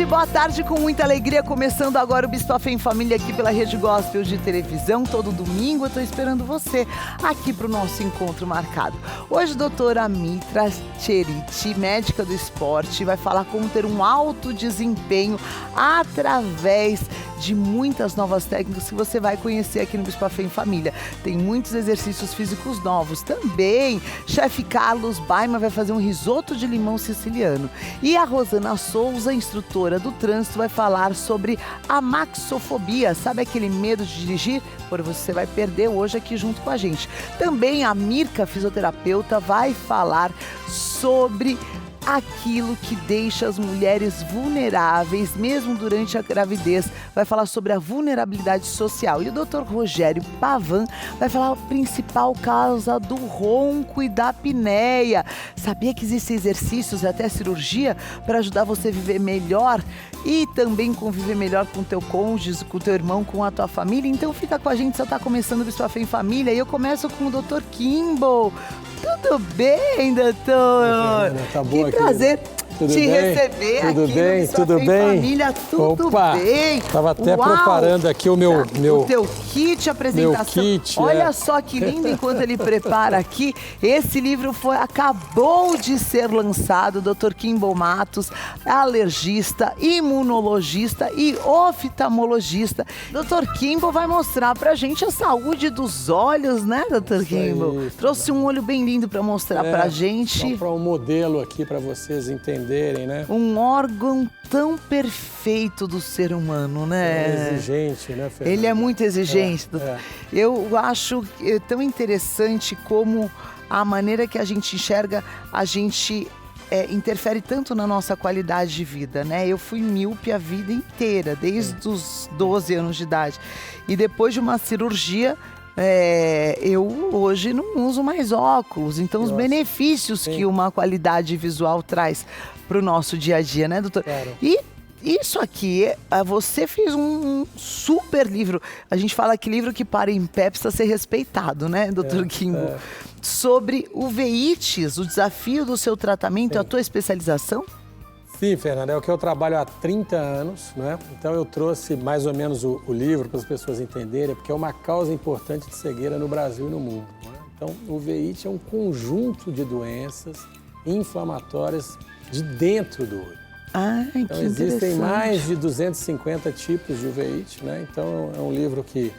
boa tarde com muita alegria, começando agora o Bispo Fé em Família aqui pela Rede Gospel de televisão, todo domingo eu tô esperando você aqui pro nosso encontro marcado. Hoje a doutora Mitra Cheriti, médica do esporte, vai falar como ter um alto desempenho através de muitas novas técnicas que você vai conhecer aqui no Bispo Fé em Família. Tem muitos exercícios físicos novos também. Chefe Carlos Baima vai fazer um risoto de limão siciliano. E a Rosana Souza, instrutora do trânsito, vai falar sobre a maxofobia. Sabe aquele medo de dirigir? Por você vai perder hoje aqui junto com a gente. Também a Mirka, fisioterapeuta, vai falar sobre aquilo que deixa as mulheres vulneráveis, mesmo durante a gravidez. Vai falar sobre a vulnerabilidade social. E o Dr. Rogério Pavan vai falar a principal causa do ronco e da apneia. Sabia que existem exercícios e até cirurgia para ajudar você a viver melhor e também conviver melhor com o teu cônjuge, com o teu irmão, com a tua família? Então fica com a gente, só está começando o Bispo Fé em Família. E eu começo com o Dr. Kimball. Tudo bem, doutor? Tá boa, que prazer tudo te bem? receber tudo aqui bem? no Tudo Bispo bem? Fé em Família. Tudo Opa, bem. Estava até Uau, preparando aqui o meu o teu kit apresentação. Meu kit, olha só que lindo enquanto ele prepara aqui. Esse livro acabou de ser lançado. Dr. Kimball Matos, alergista, imunologista e oftalmologista. Dr. Kimball vai mostrar pra gente a saúde dos olhos, né, Dr. Kimball? Aí. Trouxe um olho bem lindo pra mostrar pra gente. Para um modelo aqui para vocês entenderem, né? Um órgão tão perfeito do ser humano, né? É exigente, né, Fernanda? Ele é muito exigente. É. Eu acho tão interessante como a maneira que a gente enxerga, a gente interfere tanto na nossa qualidade de vida, né? Eu fui míope a vida inteira, desde os 12 anos de idade. E depois de uma cirurgia, eu hoje não uso mais óculos. Então, os benefícios que uma qualidade visual traz para o nosso dia a dia, né, doutor? Claro. E isso aqui, você fez um super livro. A gente fala que livro que para em pé precisa ser respeitado, né, doutor Kimball? Sobre uveites, o desafio do seu tratamento, a tua especialização? Sim, Fernanda, é o que eu trabalho há 30 anos, né? Então eu trouxe mais ou menos o livro para as pessoas entenderem, porque é uma causa importante de cegueira no Brasil e no mundo, né? Então, o uveíte é um conjunto de doenças inflamatórias de dentro do olho. Então, existem mais de 250 tipos de uveíte, né? Então, é um livro que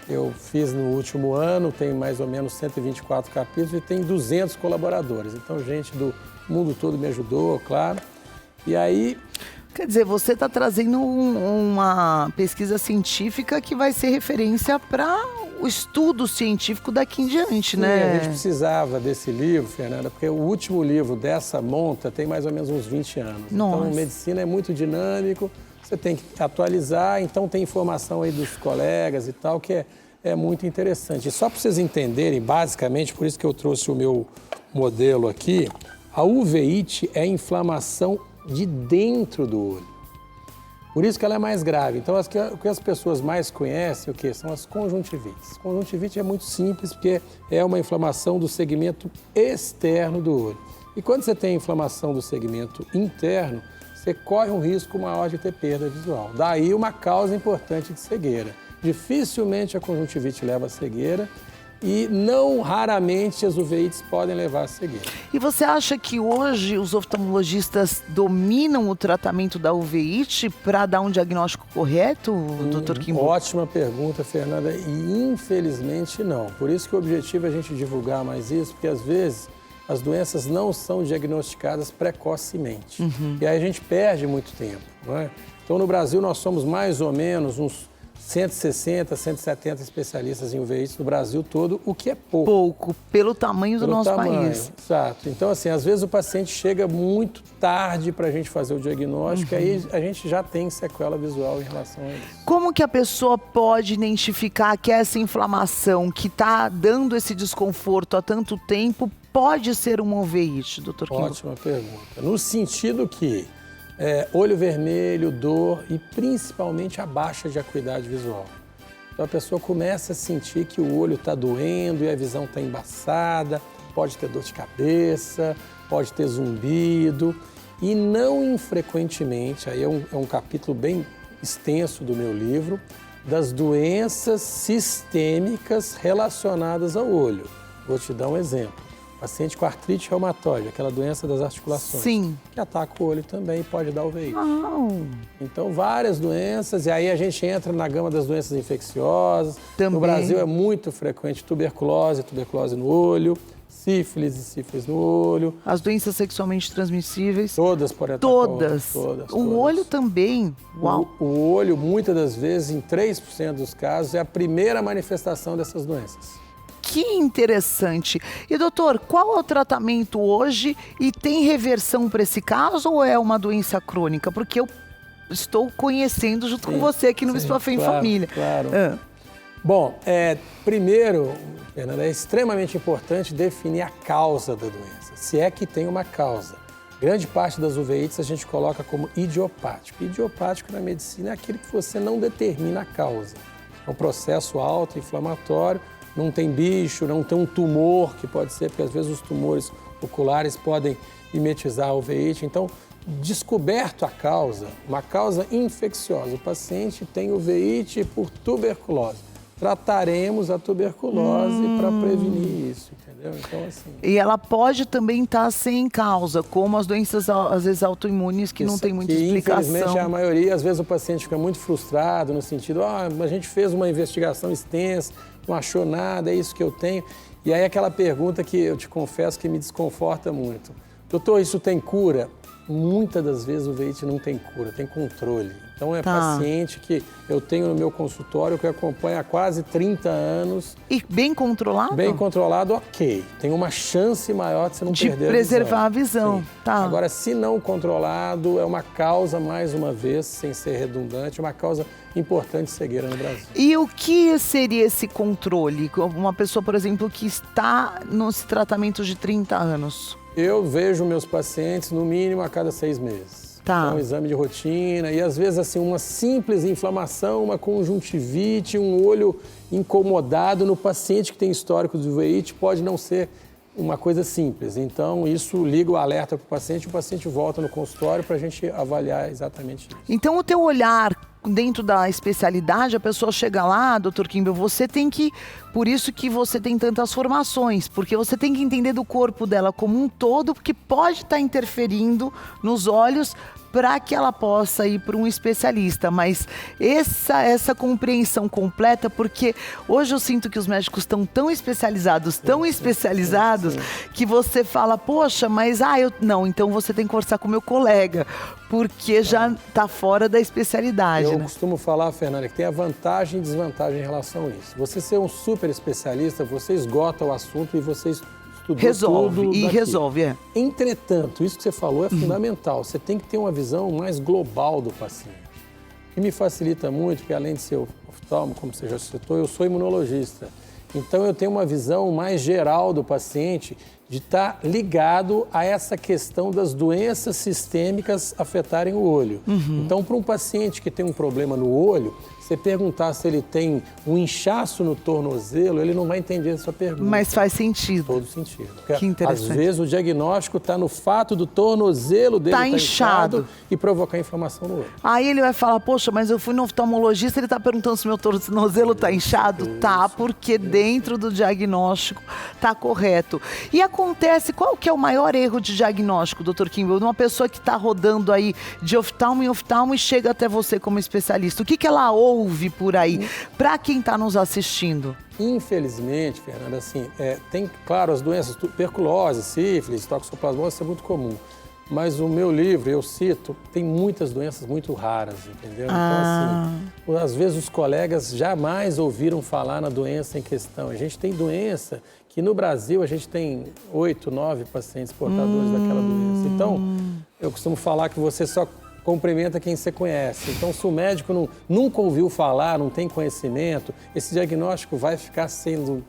eu fiz no último ano, tem mais ou menos 124 capítulos e tem 200 colaboradores. Então, gente do mundo todo me ajudou, claro. E aí... Quer dizer, você está trazendo uma pesquisa científica que vai ser referência para o estudo científico daqui em diante, Sim, né? A gente precisava desse livro, Fernanda, porque o último livro dessa monta tem mais ou menos uns 20 anos. Nossa. Então, medicina é muito dinâmico, você tem que atualizar, então tem informação aí dos colegas e tal, que é muito interessante. E só para vocês entenderem, basicamente, por isso que eu trouxe o meu modelo aqui, a uveíte é inflamação de dentro do olho. Por isso que ela é mais grave. Então, o que as pessoas mais conhecem, o que? São as conjuntivites. Conjuntivite é muito simples, porque é uma inflamação do segmento externo do olho. E quando você tem inflamação do segmento interno, você corre um risco maior de ter perda visual. Daí uma causa importante de cegueira. Dificilmente a conjuntivite leva a cegueira, e não raramente as uveites podem levar a cegueira. E você acha que hoje os oftalmologistas dominam o tratamento da uveíte para dar um diagnóstico correto, Dr. Kimball? Ótima pergunta, Fernanda, e infelizmente não. Por isso que o objetivo é a gente divulgar mais isso, porque às vezes as doenças não são diagnosticadas precocemente. E aí a gente perde muito tempo, não é? Então no Brasil nós somos mais ou menos uns 160, 170 especialistas em uveites no Brasil todo, o que é pouco. Pouco, pelo tamanho do nosso país. Exato. Então, assim, às vezes o paciente chega muito tarde para a gente fazer o diagnóstico, aí a gente já tem sequela visual em relação a isso. Como que a pessoa pode identificar que essa inflamação que está dando esse desconforto há tanto tempo pode ser uma uveíte, doutor Kimball? Ótima pergunta. No sentido que olho vermelho, dor e principalmente a baixa de acuidade visual. Então a pessoa começa a sentir que o olho está doendo e a visão está embaçada, pode ter dor de cabeça, pode ter zumbido. E não infrequentemente, aí é um capítulo bem extenso do meu livro, das doenças sistêmicas relacionadas ao olho. Vou te dar um exemplo. Paciente com artrite reumatoide, aquela doença das articulações. Sim. Que ataca o olho também e pode dar uveíte. Oh. Então, várias doenças, e aí a gente entra na gama das doenças infecciosas. Também. No Brasil é muito frequente tuberculose no olho, sífilis no olho. As doenças sexualmente transmissíveis. Todas podem atacar Todas. o olho. O olho também. Uau. O olho, muitas das vezes, em 3% dos casos, é a primeira manifestação dessas doenças. Que interessante. E doutor, qual é o tratamento hoje e tem reversão para esse caso ou é uma doença crônica? Porque eu estou conhecendo junto com você aqui no Bispo Fé em Família. Claro. Bom, primeiro, Fernanda, é extremamente importante definir a causa da doença, se é que tem uma causa. Grande parte das uveites a gente coloca como idiopático. Idiopático na medicina é aquele que você não determina a causa. É um processo autoinflamatório, não tem bicho, não tem um tumor, que pode ser, porque às vezes os tumores oculares podem mimetizar a uveíte. Então, descoberto a causa, uma causa infecciosa, o paciente tem uveíte por tuberculose. Trataremos a tuberculose para prevenir isso, entendeu? Então, assim... E ela pode também estar sem causa, como as doenças, às vezes, autoimunes, que não tem muita explicação. Infelizmente, a maioria, às vezes, o paciente fica muito frustrado, no sentido, a gente fez uma investigação extensa, não achou nada, é isso que eu tenho. E aí aquela pergunta que eu te confesso que me desconforta muito. Doutor, isso tem cura? Muitas das vezes o uveíte não tem cura, tem controle. Então é paciente que eu tenho no meu consultório que eu acompanho há quase 30 anos. E bem controlado? Bem controlado, ok. Tem uma chance maior de você não perder a visão. De preservar a visão. Tá. Agora, se não controlado, é uma causa, mais uma vez, sem ser redundante, uma causa importante de cegueira no Brasil. E o que seria esse controle? Uma pessoa, por exemplo, que está nesse tratamento de 30 anos. Eu vejo meus pacientes no mínimo a cada 6 meses. Tá. Um exame de rotina e às vezes assim uma simples inflamação, uma conjuntivite, um olho incomodado no paciente que tem histórico de uveíte pode não ser uma coisa simples. Então isso liga o alerta para o paciente volta no consultório para a gente avaliar exatamente isso. Então o teu olhar dentro da especialidade, a pessoa chega lá, doutor Kimbel, você tem que, por isso que você tem tantas formações, porque você tem que entender do corpo dela como um todo, porque pode estar interferindo nos olhos para que ela possa ir para um especialista, mas essa compreensão completa, porque hoje eu sinto que os médicos estão tão especializados, que você fala, poxa, mas não, então você tem que conversar com o meu colega, porque já está fora da especialidade. Eu costumo falar, Fernanda, que tem a vantagem e desvantagem em relação a isso. Você ser um super especialista, você esgota o assunto e você resolve. Entretanto, isso que você falou é fundamental. Você tem que ter uma visão mais global do paciente. O que me facilita muito, porque além de ser oftalmo, como você já citou, eu sou imunologista. Então eu tenho uma visão mais geral do paciente de estar ligado a essa questão das doenças sistêmicas afetarem o olho. Então, para um paciente que tem um problema no olho, você perguntar se ele tem um inchaço no tornozelo, ele não vai entender a sua pergunta. Mas faz sentido. Todo sentido. Que interessante. Às vezes o diagnóstico está no fato do tornozelo dele estar inchado e provocar inflamação no olho. Aí ele vai falar, poxa, mas eu fui no oftalmologista, ele está perguntando se meu tornozelo está inchado. Tá, porque dentro do diagnóstico está correto. E acontece, qual que é o maior erro de diagnóstico, doutor Kimbel? De uma pessoa que está rodando aí de oftalmo em oftalmo e chega até você como especialista. O que ela ouve por aí, para quem está nos assistindo? Infelizmente, Fernanda, assim, tem, claro, as doenças, tuberculose, sífilis, toxoplasmose, isso é muito comum. Mas o meu livro, eu cito, tem muitas doenças muito raras, entendeu? Então, assim, às vezes os colegas jamais ouviram falar na doença em questão. A gente tem doença que no Brasil a gente tem 8, 9 pacientes portadores daquela doença. Então, eu costumo falar que você só cumprimenta quem você conhece. Então, se o médico nunca ouviu falar, não tem conhecimento, esse diagnóstico vai ficar sendo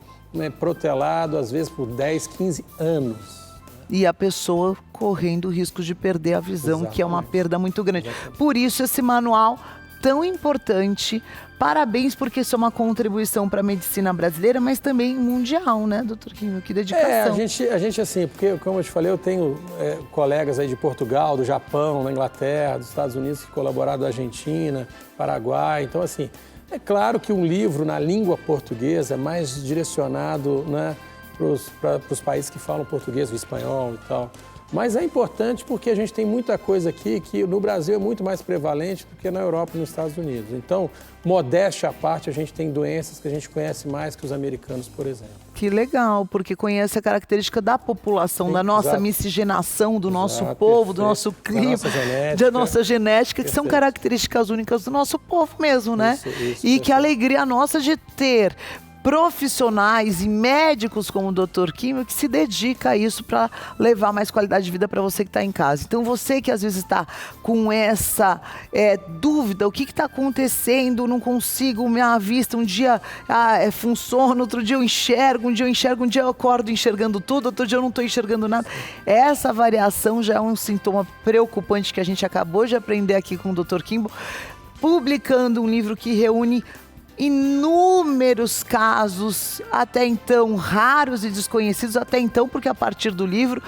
protelado, às vezes, por 10, 15 anos. E a pessoa correndo o risco de perder a visão, que é uma perda muito grande. Por isso, esse manual tão importante parabéns, porque isso é uma contribuição para a medicina brasileira, mas também mundial, né, doutor Químio? Que dedicação. A gente assim, porque, como eu te falei, eu tenho colegas aí de Portugal, do Japão, da Inglaterra, dos Estados Unidos que colaboraram, da Argentina, Paraguai. Então, assim, é claro que um livro na língua portuguesa é mais direcionado, né, para os países que falam português, o espanhol e tal. Mas é importante porque a gente tem muita coisa aqui que no Brasil é muito mais prevalente do que na Europa e nos Estados Unidos. Então, modéstia à parte, a gente tem doenças que a gente conhece mais que os americanos, por exemplo. Que legal, porque conhece a característica da população, da nossa miscigenação, do nosso povo, do nosso clima, da nossa genética, que são características únicas do nosso povo mesmo, né? E que alegria nossa de ter profissionais e médicos como o Dr. Químio que se dedica a isso para levar mais qualidade de vida para você que está em casa. Então você que às vezes está com essa dúvida, o que está acontecendo, não consigo, minha vista, um dia funciona, outro dia eu enxergo, um dia eu acordo enxergando tudo, outro dia eu não estou enxergando nada. Essa variação já é um sintoma preocupante que a gente acabou de aprender aqui com o Dr. Químio, publicando um livro que reúne inúmeros casos, até então raros e desconhecidos, até então, porque a partir do livro,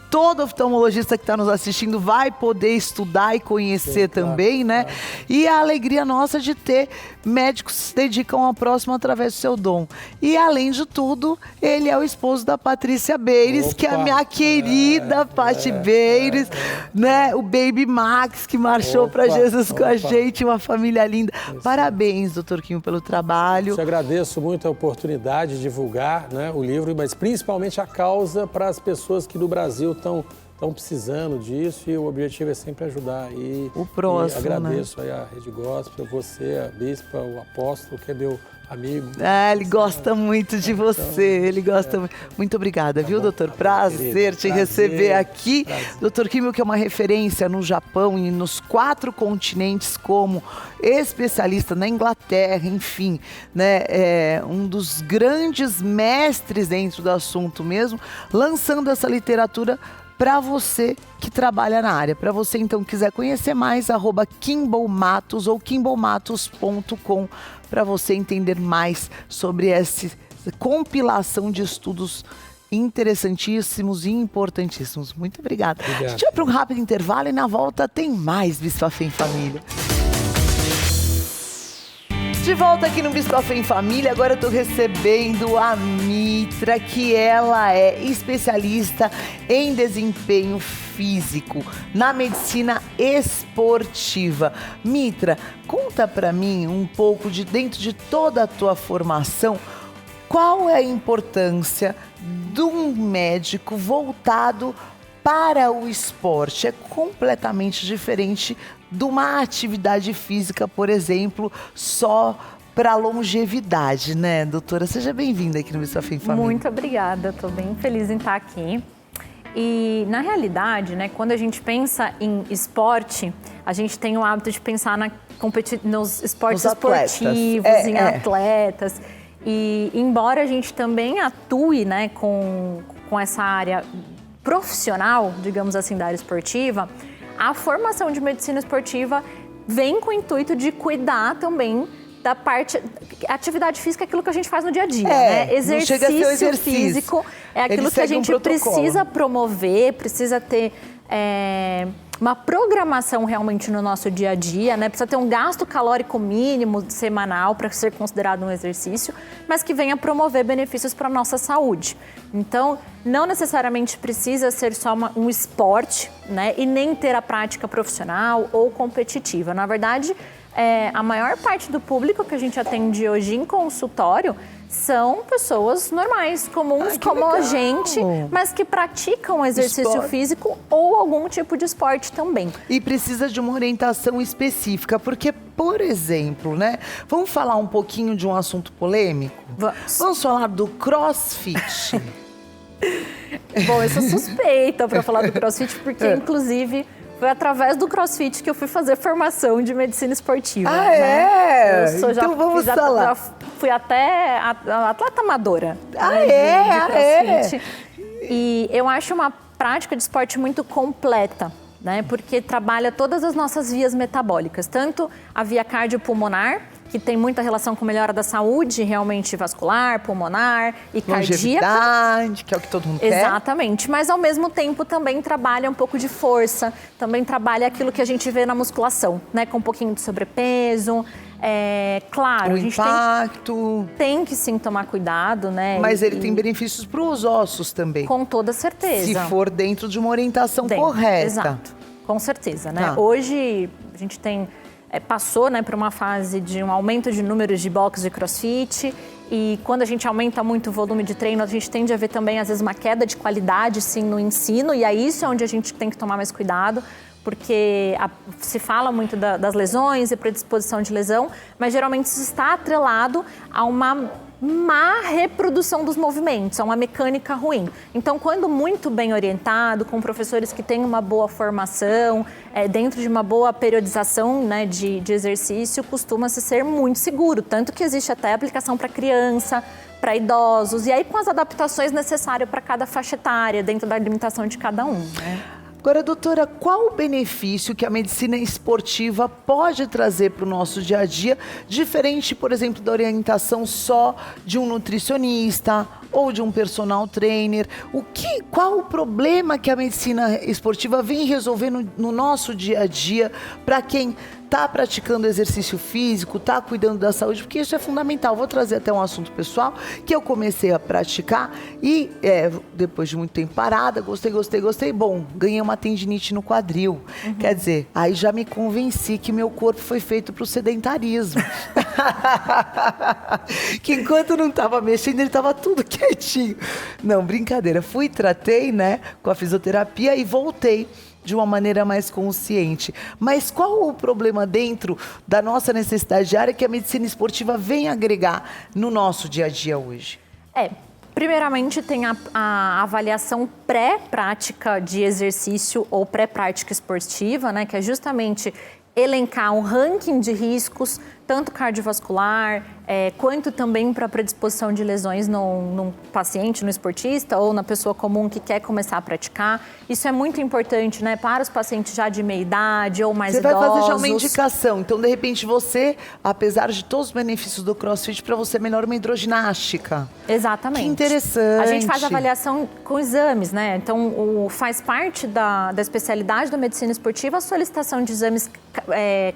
todo oftalmologista que está nos assistindo vai poder estudar e conhecer também, né? Claro. E a alegria nossa de ter médicos que se dedicam ao próximo através do seu dom. E, além de tudo, ele é o esposo da Patrícia Beires, que é a minha querida Pati Beires, né? O Baby Max, que marchou para Jesus com a gente, uma família linda. Parabéns, doutor Químio, pelo trabalho. Eu te agradeço muito a oportunidade de divulgar, né, o livro, mas principalmente a causa para as pessoas que no Brasil estão precisando disso, e o objetivo é sempre ajudar. E o próximo, e agradeço, né, aí a Rede Gospel, você, a Bispa, o Apóstolo, que é meu amigo. Ele gosta muito de você, ele gosta muito. Muito obrigada, viu, doutor? Prazer te receber aqui. Doutor Químio, que é uma referência no Japão e nos 4 continentes como especialista na Inglaterra, enfim, né? Um dos grandes mestres dentro do assunto mesmo, lançando essa literatura para você que trabalha na área. Para você, então, quiser conhecer mais, @KimballMatos ou kimballmatos.com, para você entender mais sobre essa compilação de estudos interessantíssimos e importantíssimos. Muito obrigada. A gente vai para um rápido intervalo e na volta tem mais Bispa Fé em Família. De volta aqui no Bispa Fé em Família, agora eu estou recebendo a Mitra, que ela é especialista em desempenho físico, na medicina esportiva. Mitra, conta para mim um pouco dentro de toda a tua formação, qual é a importância de um médico voltado para o esporte? É completamente diferente de uma atividade física, por exemplo, só para longevidade, né, doutora? Seja bem-vinda aqui no Bispa Fé em Família. Muito obrigada, estou bem feliz em estar aqui. E, na realidade, né, quando a gente pensa em esporte, a gente tem o hábito de pensar nos esportes esportivos, em atletas. E, embora a gente também atue, né, com essa área profissional, digamos assim, da área esportiva, a formação de medicina esportiva vem com o intuito de cuidar também da parte... Atividade física é aquilo que a gente faz no dia a dia, né? Exercício físico é aquilo que a gente precisa promover, precisa ter uma programação realmente no nosso dia a dia, né? Precisa ter um gasto calórico mínimo semanal para ser considerado um exercício, mas que venha promover benefícios para a nossa saúde. Então, não necessariamente precisa ser só um esporte, né? E nem ter a prática profissional ou competitiva. Na verdade, a maior parte do público que a gente atende hoje em consultório são pessoas normais, comuns, como a gente, mas que praticam exercício físico ou algum tipo de esporte também. E precisa de uma orientação específica, porque, por exemplo, né? Vamos falar um pouquinho de um assunto polêmico? Vamos falar do CrossFit. Bom, eu sou suspeita para falar do CrossFit, porque, inclusive, foi através do CrossFit que eu fui fazer formação de medicina esportiva. Né? Então vamos falar. Fui até atleta amadora. CrossFit. E eu acho uma prática de esporte muito completa, né? Porque trabalha todas as nossas vias metabólicas, tanto a via cardiopulmonar, que tem muita relação com melhora da saúde realmente vascular, pulmonar e cardíaca. Longevidade, que é o que todo mundo quer. Exatamente, mas ao mesmo tempo também trabalha um pouco de força, também trabalha aquilo que a gente vê na musculação, né? Com um pouquinho de sobrepeso. Claro, O a gente impacto. tem que sim tomar cuidado, né? Mas ele tem benefícios para os ossos também. Com toda certeza. Se for dentro de uma orientação correta. Exato, com certeza, né? Tá. Hoje a gente passou, né, por uma fase de um aumento de números de box de crossfit e quando a gente aumenta muito o volume de treino, a gente tende a ver também, às vezes, uma queda de qualidade, sim, no ensino e aí isso é onde a gente tem que tomar mais cuidado, porque se fala muito das lesões e predisposição de lesão, mas geralmente isso está atrelado a uma má reprodução dos movimentos, a uma mecânica ruim. Então, quando muito bem orientado, com professores que têm uma boa formação, dentro de uma boa periodização, né, de exercício, costuma-se ser muito seguro. Tanto que existe até aplicação para criança, para idosos, e aí com as adaptações necessárias para cada faixa etária, dentro da limitação de cada um, né? Agora, doutora, qual o benefício que a medicina esportiva pode trazer para o nosso dia a dia, diferente, por exemplo, da orientação só de um nutricionista ou de um personal trainer? Qual o problema que a medicina esportiva vem resolvendo no nosso dia a dia para quem está praticando exercício físico, está cuidando da saúde, porque isso é fundamental. Vou trazer até um assunto pessoal que eu comecei a praticar e depois de muito tempo parada, gostei. Bom, ganhei uma tendinite no quadril. Quer dizer, aí já me convenci que meu corpo foi feito para o sedentarismo. Que enquanto não estava mexendo, ele estava tudo quietinho. Não, brincadeira. Fui, tratei, né, com a fisioterapia e voltei de uma maneira mais consciente. Mas qual o problema dentro da nossa necessidade diária que a medicina esportiva vem agregar no nosso dia a dia hoje? Primeiramente tem a avaliação pré-prática de exercício ou pré-prática esportiva, né, que é justamente elencar um ranking de riscos, tanto cardiovascular, quanto também para predisposição de lesões num paciente, no esportista ou na pessoa comum que quer começar a praticar. Isso é muito importante, né, para os pacientes já de meia idade ou mais idosos. Você vai fazer já uma indicação. Então, de repente, você, apesar de todos os benefícios do CrossFit, para você é melhor uma hidroginástica. Exatamente. Que interessante. A gente faz avaliação com exames, né? Então, faz parte da especialidade da medicina esportiva a solicitação de exames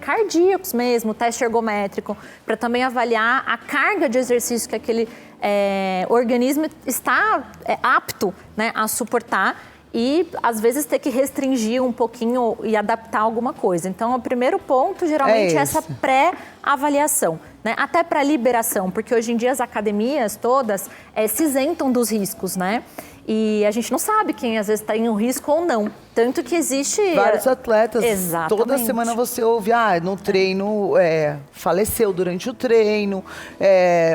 cardíacos mesmo, teste ergométrico, para também avaliar a carga de exercício que aquele organismo está apto, né, a suportar e, às vezes, ter que restringir um pouquinho e adaptar alguma coisa. Então, o primeiro ponto, geralmente, é essa pré-avaliação, né? Até para liberação, porque hoje em dia as academias todas se isentam dos riscos, né? E a gente não sabe quem, às vezes, está em um risco ou não. Tanto que existe... Vários atletas. Exatamente. Toda semana você ouve, no treino, faleceu durante o treino.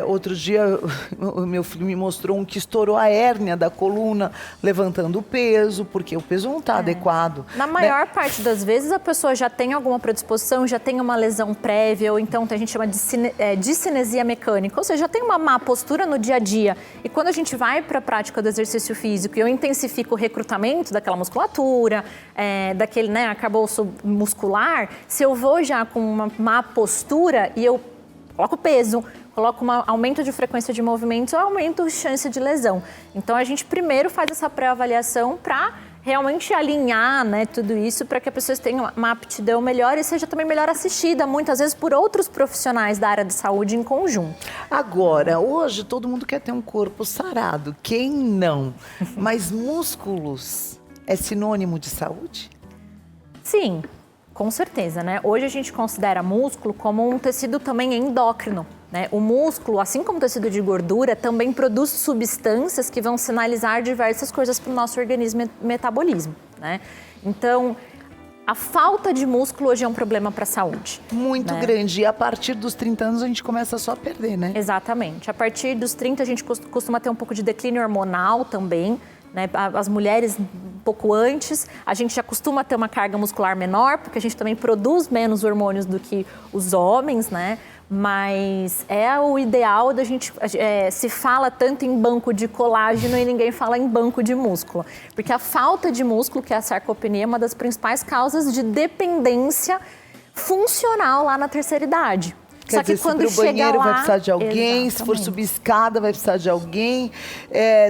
Outro dia, o meu filho me mostrou um que estourou a hérnia da coluna, levantando o peso, porque o peso não está adequado. Na maior parte das vezes, a pessoa já tem alguma predisposição, já tem uma lesão prévia, ou então a gente chama de discinesia mecânica, ou seja, já tem uma má postura no dia a dia. E quando a gente vai para a prática do exercício físico e eu intensifico o recrutamento daquela musculatura, daquele, né, arcabouço muscular, se eu vou já com uma má postura e eu coloco peso, coloco um aumento de frequência de movimentos, eu aumento a chance de lesão. Então, a gente primeiro faz essa pré-avaliação para realmente alinhar, né, tudo isso para que a pessoa tenha uma aptidão melhor e seja também melhor assistida, muitas vezes por outros profissionais da área de saúde em conjunto. Agora, hoje todo mundo quer ter um corpo sarado, quem não? Mas músculos é sinônimo de saúde? Sim, com certeza, né? Hoje a gente considera músculo como um tecido também endócrino, né? O músculo, assim como o tecido de gordura, também produz substâncias que vão sinalizar diversas coisas para o nosso organismo e metabolismo, né? Então, a falta de músculo hoje é um problema para a saúde. Muito grande. E a partir dos 30 anos a gente começa só a perder, né? Exatamente. A partir dos 30 a gente costuma ter um pouco de declínio hormonal também, né? As mulheres um pouco antes, a gente já costuma ter uma carga muscular menor, porque a gente também produz menos hormônios do que os homens, né? Mas é o ideal da gente... se fala tanto em banco de colágeno e ninguém fala em banco de músculo. Porque a falta de músculo, que é a sarcopenia, é uma das principais causas de dependência funcional lá na terceira idade. Só que dizer, quando se for pro banheiro chega lá, vai precisar de alguém, se for exatamente. subir escada vai precisar de alguém,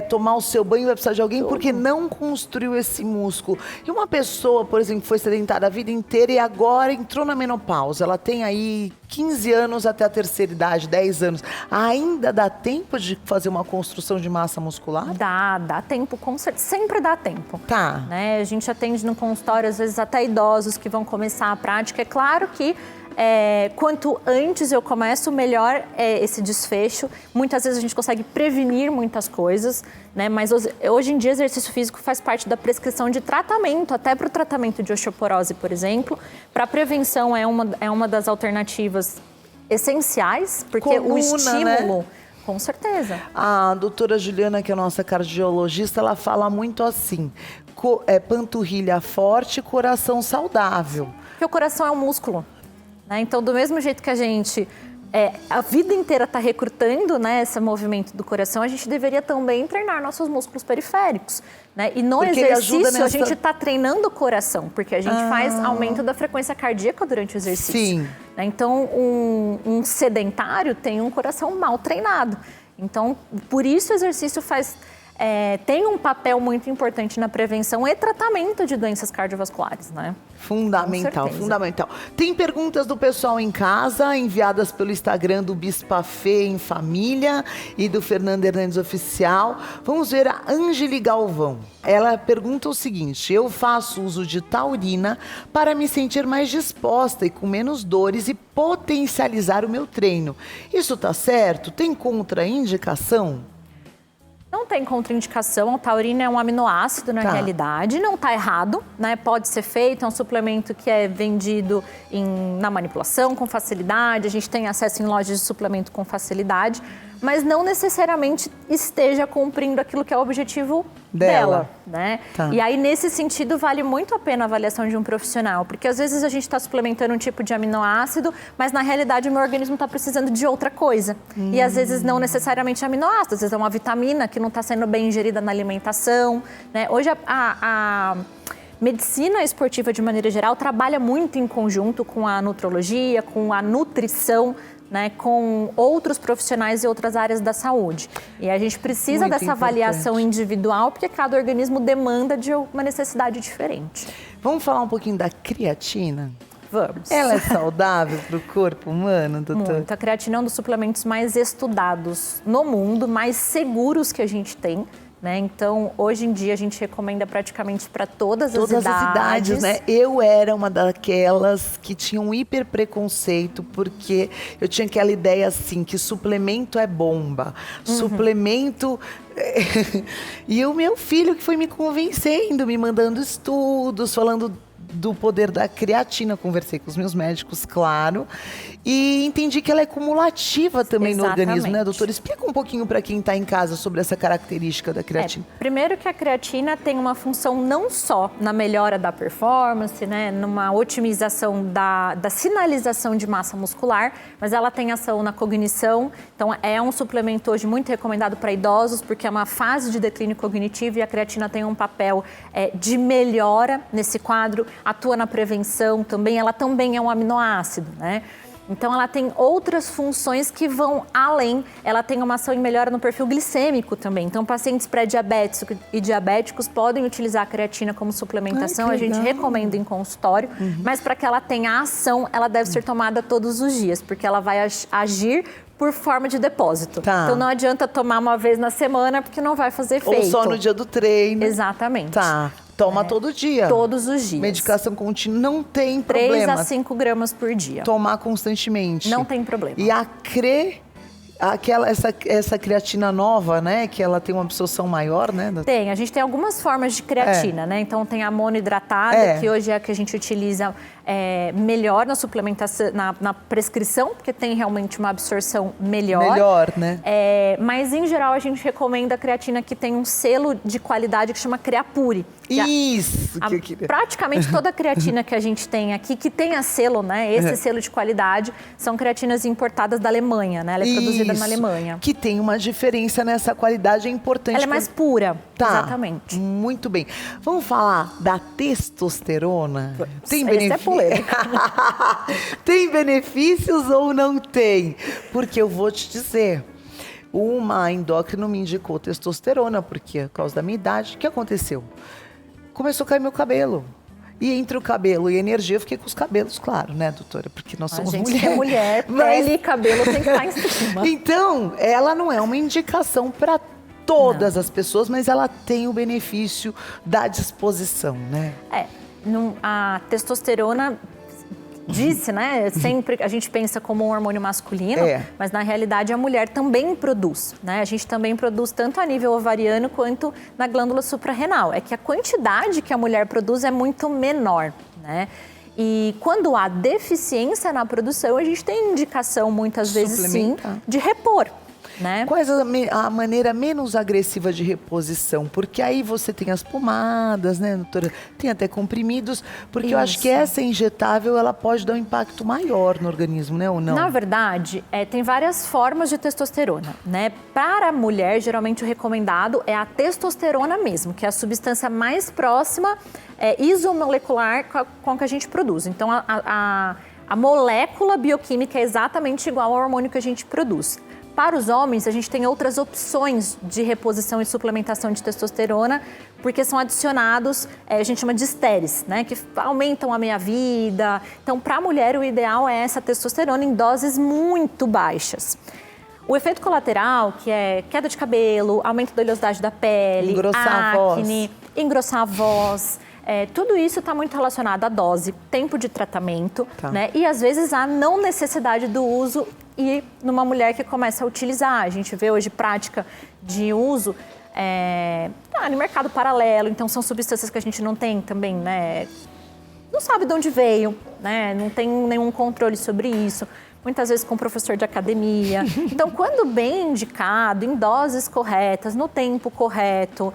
tomar o seu banho vai precisar de alguém, porque não construiu esse músculo. E uma pessoa, por exemplo, que foi sedentária a vida inteira e agora entrou na menopausa, ela tem aí 15 anos até a terceira idade, 10 anos, ainda dá tempo de fazer uma construção de massa muscular? Dá tempo, sempre dá tempo. Tá. Né? A gente atende no consultório, às vezes até idosos que vão começar a prática. É claro que quanto antes eu começo, melhor é esse desfecho. Muitas vezes a gente consegue prevenir muitas coisas, né? Mas hoje em dia exercício físico faz parte da prescrição de tratamento, até para o tratamento de osteoporose, por exemplo. Para prevenção é uma das alternativas essenciais, porque o estímulo... Né? Com certeza. A doutora Juliana, que é a nossa cardiologista, ela fala muito assim, panturrilha forte, coração saudável. Porque o coração é um músculo, né? Então, do mesmo jeito que a gente a vida inteira está recrutando, né, esse movimento do coração, a gente deveria também treinar nossos músculos periféricos, né? E no exercício a gente está treinando o coração, porque a gente faz aumento da frequência cardíaca durante o exercício. Sim. Né? Então, um sedentário tem um coração mal treinado. Então, por isso o exercício tem um papel muito importante na prevenção e tratamento de doenças cardiovasculares, né? Fundamental, fundamental. Tem perguntas do pessoal em casa, enviadas pelo Instagram do Bispa Fê em Família e do Fernando Hernandes Oficial. Vamos ver a Angeli Galvão. Ela pergunta o seguinte: eu faço uso de taurina para me sentir mais disposta e com menos dores e potencializar o meu treino. Isso tá certo? Tem contraindicação? Não tem contraindicação, a taurina é um aminoácido na realidade, não está errado, né? Pode ser feito, é um suplemento que é vendido na manipulação com facilidade, a gente tem acesso em lojas de suplemento com facilidade, mas não necessariamente esteja cumprindo aquilo que é o objetivo dela, né? E aí, nesse sentido, vale muito a pena a avaliação de um profissional, porque às vezes a gente está suplementando um tipo de aminoácido, mas na realidade o meu organismo está precisando de outra coisa. E às vezes não necessariamente aminoácido, às vezes é uma vitamina que não está sendo bem ingerida na alimentação, né? Hoje a medicina esportiva, de maneira geral, trabalha muito em conjunto com a nutrologia, com a nutrição, né, com outros profissionais e outras áreas da saúde. E a gente precisa dessa avaliação individual, porque cada organismo demanda de uma necessidade diferente. Vamos falar um pouquinho da creatina? Vamos. Ela é saudável para o corpo humano, doutor? Muito. A creatina é um dos suplementos mais estudados no mundo, mais seguros que a gente tem. Né? Então, hoje em dia, a gente recomenda praticamente para todas as idades. Né? Eu era uma daquelas que tinha um hiper preconceito, porque eu tinha aquela ideia assim, que suplemento é bomba. Suplemento... E o meu filho que foi me convencendo, me mandando estudos, falando do poder da creatina. Conversei com os meus médicos, claro, e entendi que ela é cumulativa também no organismo, né, doutor? Explica um pouquinho para quem está em casa sobre essa característica da creatina. Primeiro que a creatina tem uma função não só na melhora da performance, né, numa otimização da sinalização de massa muscular, mas ela tem ação na cognição. Então, é um suplemento hoje muito recomendado para idosos, porque é uma fase de declínio cognitivo e a creatina tem um papel de melhora nesse quadro, atua na prevenção também, ela também é um aminoácido, né? Então, ela tem outras funções que vão além. Ela tem uma ação em melhora no perfil glicêmico também. Então, pacientes pré-diabéticos e diabéticos podem utilizar a creatina como suplementação. A gente recomenda em consultório. Mas para que ela tenha ação, ela deve ser tomada todos os dias, porque ela vai agir por forma de depósito. Então, não adianta tomar uma vez na semana, porque não vai fazer efeito. Ou só no dia do treino. Exatamente. Toma todo dia. Todos os dias. Medicação contínua não tem problema. 3 a 5 gramas por dia. Tomar constantemente. Não tem problema. E essa creatina nova, né? Que ela tem uma absorção maior, né? Tem. A gente tem algumas formas de creatina, né? Então, tem a monoidratada, que hoje é a que a gente utiliza melhor na suplementação, na prescrição, porque tem realmente uma absorção melhor. Melhor, né? Mas, em geral, a gente recomenda a creatina que tem um selo de qualidade que chama Creapure. Isso! que eu queria. Praticamente toda a creatina que a gente tem aqui, que tenha selo, né? Esse selo de qualidade, são creatinas importadas da Alemanha, né? Ela é produzida na Alemanha. Que tem uma diferença nessa qualidade, é importante. Ela é mais pura, exatamente. Muito bem. Vamos falar da testosterona? Tem benefício? polêmica. Tem benefícios ou não tem? Porque eu vou te dizer, uma endócrina me indicou testosterona, porque por causa da minha idade, o que aconteceu? Começou a cair meu cabelo. E entre o cabelo e a energia, eu fiquei com os cabelos, claro, né, doutora? Porque nós somos mulheres. A gente que é mulher, pele e cabelo tem que estar em cima. Então, ela não é uma indicação para todas as pessoas, mas ela tem o benefício da disposição, né? A testosterona disse, né? Sempre a gente pensa como um hormônio masculino, mas na realidade a mulher também produz, né? A gente também produz tanto a nível ovariano quanto na glândula suprarrenal. É que a quantidade que a mulher produz é muito menor, né? E quando há deficiência na produção, a gente tem indicação muitas vezes sim de repor. Né? Qual é a maneira menos agressiva de reposição? Porque aí você tem as pomadas, né, doutora? Tem até comprimidos, porque eu acho que essa injetável, ela pode dar um impacto maior no organismo, né, ou não? Na verdade, tem várias formas de testosterona, né? Para a mulher, geralmente o recomendado é a testosterona mesmo, que é a substância mais próxima, isomolecular com a que a gente produz. Então, a molécula bioquímica é exatamente igual ao hormônio que a gente produz. Para os homens, a gente tem outras opções de reposição e suplementação de testosterona, porque são adicionados, a gente chama de estéreis, né, que aumentam a meia-vida. Então, para a mulher, o ideal é essa testosterona em doses muito baixas. O efeito colateral, que é queda de cabelo, aumento da oleosidade da pele, acne, engrossar a voz. Tudo isso está muito relacionado à dose, tempo de tratamento, né? E às vezes a não necessidade do uso e numa mulher que começa a utilizar. A gente vê hoje prática de uso no mercado paralelo, então são substâncias que a gente não tem também, né? Não sabe de onde veio, né? Não tem nenhum controle sobre isso. Muitas vezes com professor de academia. Então, quando bem indicado, em doses corretas, no tempo correto,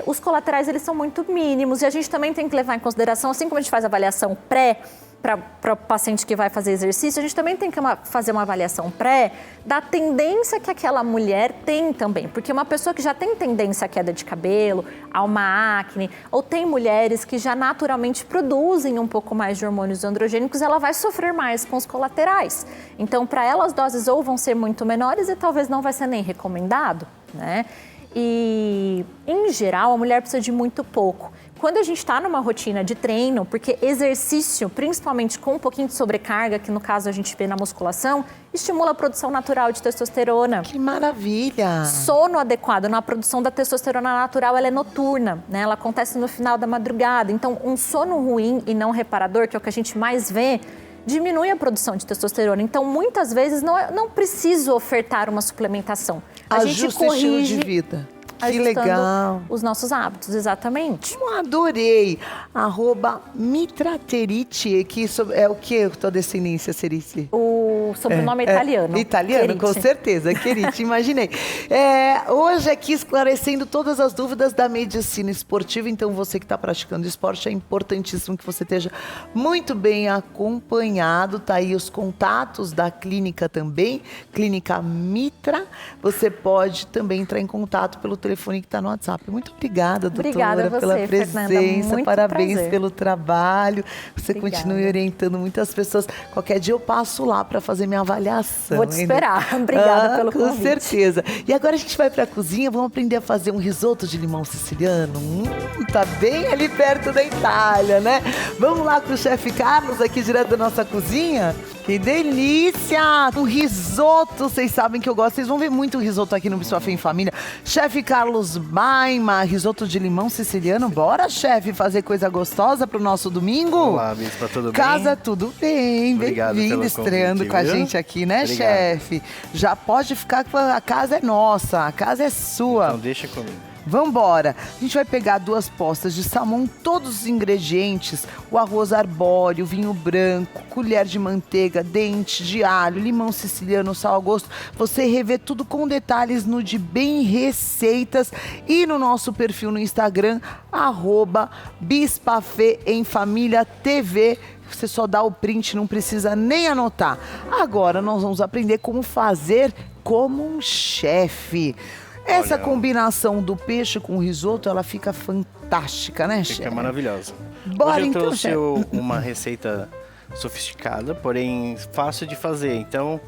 os colaterais, eles são muito mínimos e a gente também tem que levar em consideração, assim como a gente faz avaliação pré para o paciente que vai fazer exercício, a gente também tem que fazer uma avaliação pré da tendência que aquela mulher tem também. Porque uma pessoa que já tem tendência à queda de cabelo, a uma acne, ou tem mulheres que já naturalmente produzem um pouco mais de hormônios androgênicos, ela vai sofrer mais com os colaterais. Então, para ela, as doses ou vão ser muito menores e talvez não vai ser nem recomendado, né? E, em geral, a mulher precisa de muito pouco. Quando a gente está numa rotina de treino, porque exercício, principalmente com um pouquinho de sobrecarga, que no caso a gente vê na musculação, estimula a produção natural de testosterona. Que maravilha! Sono adequado. Na produção da testosterona natural, ela é noturna, né? Ela acontece no final da madrugada. Então, um sono ruim e não reparador, que é o que a gente mais vê, diminui a produção de testosterona. Então, muitas vezes, não preciso ofertar uma suplementação. A gente corrige o estilo de vida. Que legal. Os nossos hábitos, exatamente. Adorei. @mitrateriti, que é o que tua descendência seria? O sobrenome é italiano. Italiano, Querite. com certeza. Querite, imaginei. Hoje aqui esclarecendo todas as dúvidas da medicina esportiva. Então, você que está praticando esporte, é importantíssimo que você esteja muito bem acompanhado. Tá aí os contatos da clínica também, Clínica Mitra. Você pode também entrar em contato pelo telefone que está no WhatsApp. Muito obrigada, doutora, obrigada a você, pela presença. Fernanda, Parabéns prazer. pelo trabalho. Você Obrigada. continue orientando muitas pessoas. Qualquer dia eu passo lá para fazer minha avaliação. Vou te esperar. Obrigada pelo convite. Com certeza. E agora a gente vai para a cozinha. Vamos aprender a fazer um risoto de limão siciliano. Tá bem ali perto da Itália, né? Vamos lá com o chefe Carlos aqui direto da nossa cozinha. Que delícia! O risoto, vocês sabem que eu gosto. Vocês vão ver muito risoto aqui no Bispo em Família. Chefe Carlos Baima, risoto de limão siciliano. Bora, chefe, fazer coisa gostosa pro nosso domingo? Olá, Bispa, tudo bem? Casa, tudo bem. Bem-vindo, estreando convite, com a viu? gente aqui, né, Obrigado. chefe? Já pode ficar, a casa é nossa, a casa é sua. Então deixa comigo. Vambora! A gente vai pegar 2 postas de salmão, todos os ingredientes, o arroz arbóreo, vinho branco, colher de manteiga, dente de alho, limão siciliano, sal a gosto. Você revê tudo com detalhes no de Bem Receitas e no nosso perfil no Instagram, @BispaFemFamiliaTV. Você só dá o print, não precisa nem anotar. Agora nós vamos aprender como fazer como um chefe. Essa combinação do peixe com o risoto, ela fica fantástica. fantástica, né, chefe? Fica maravilhosa. Bora, Hoje eu então, trouxe chefe. uma receita sofisticada, porém fácil de fazer. Então,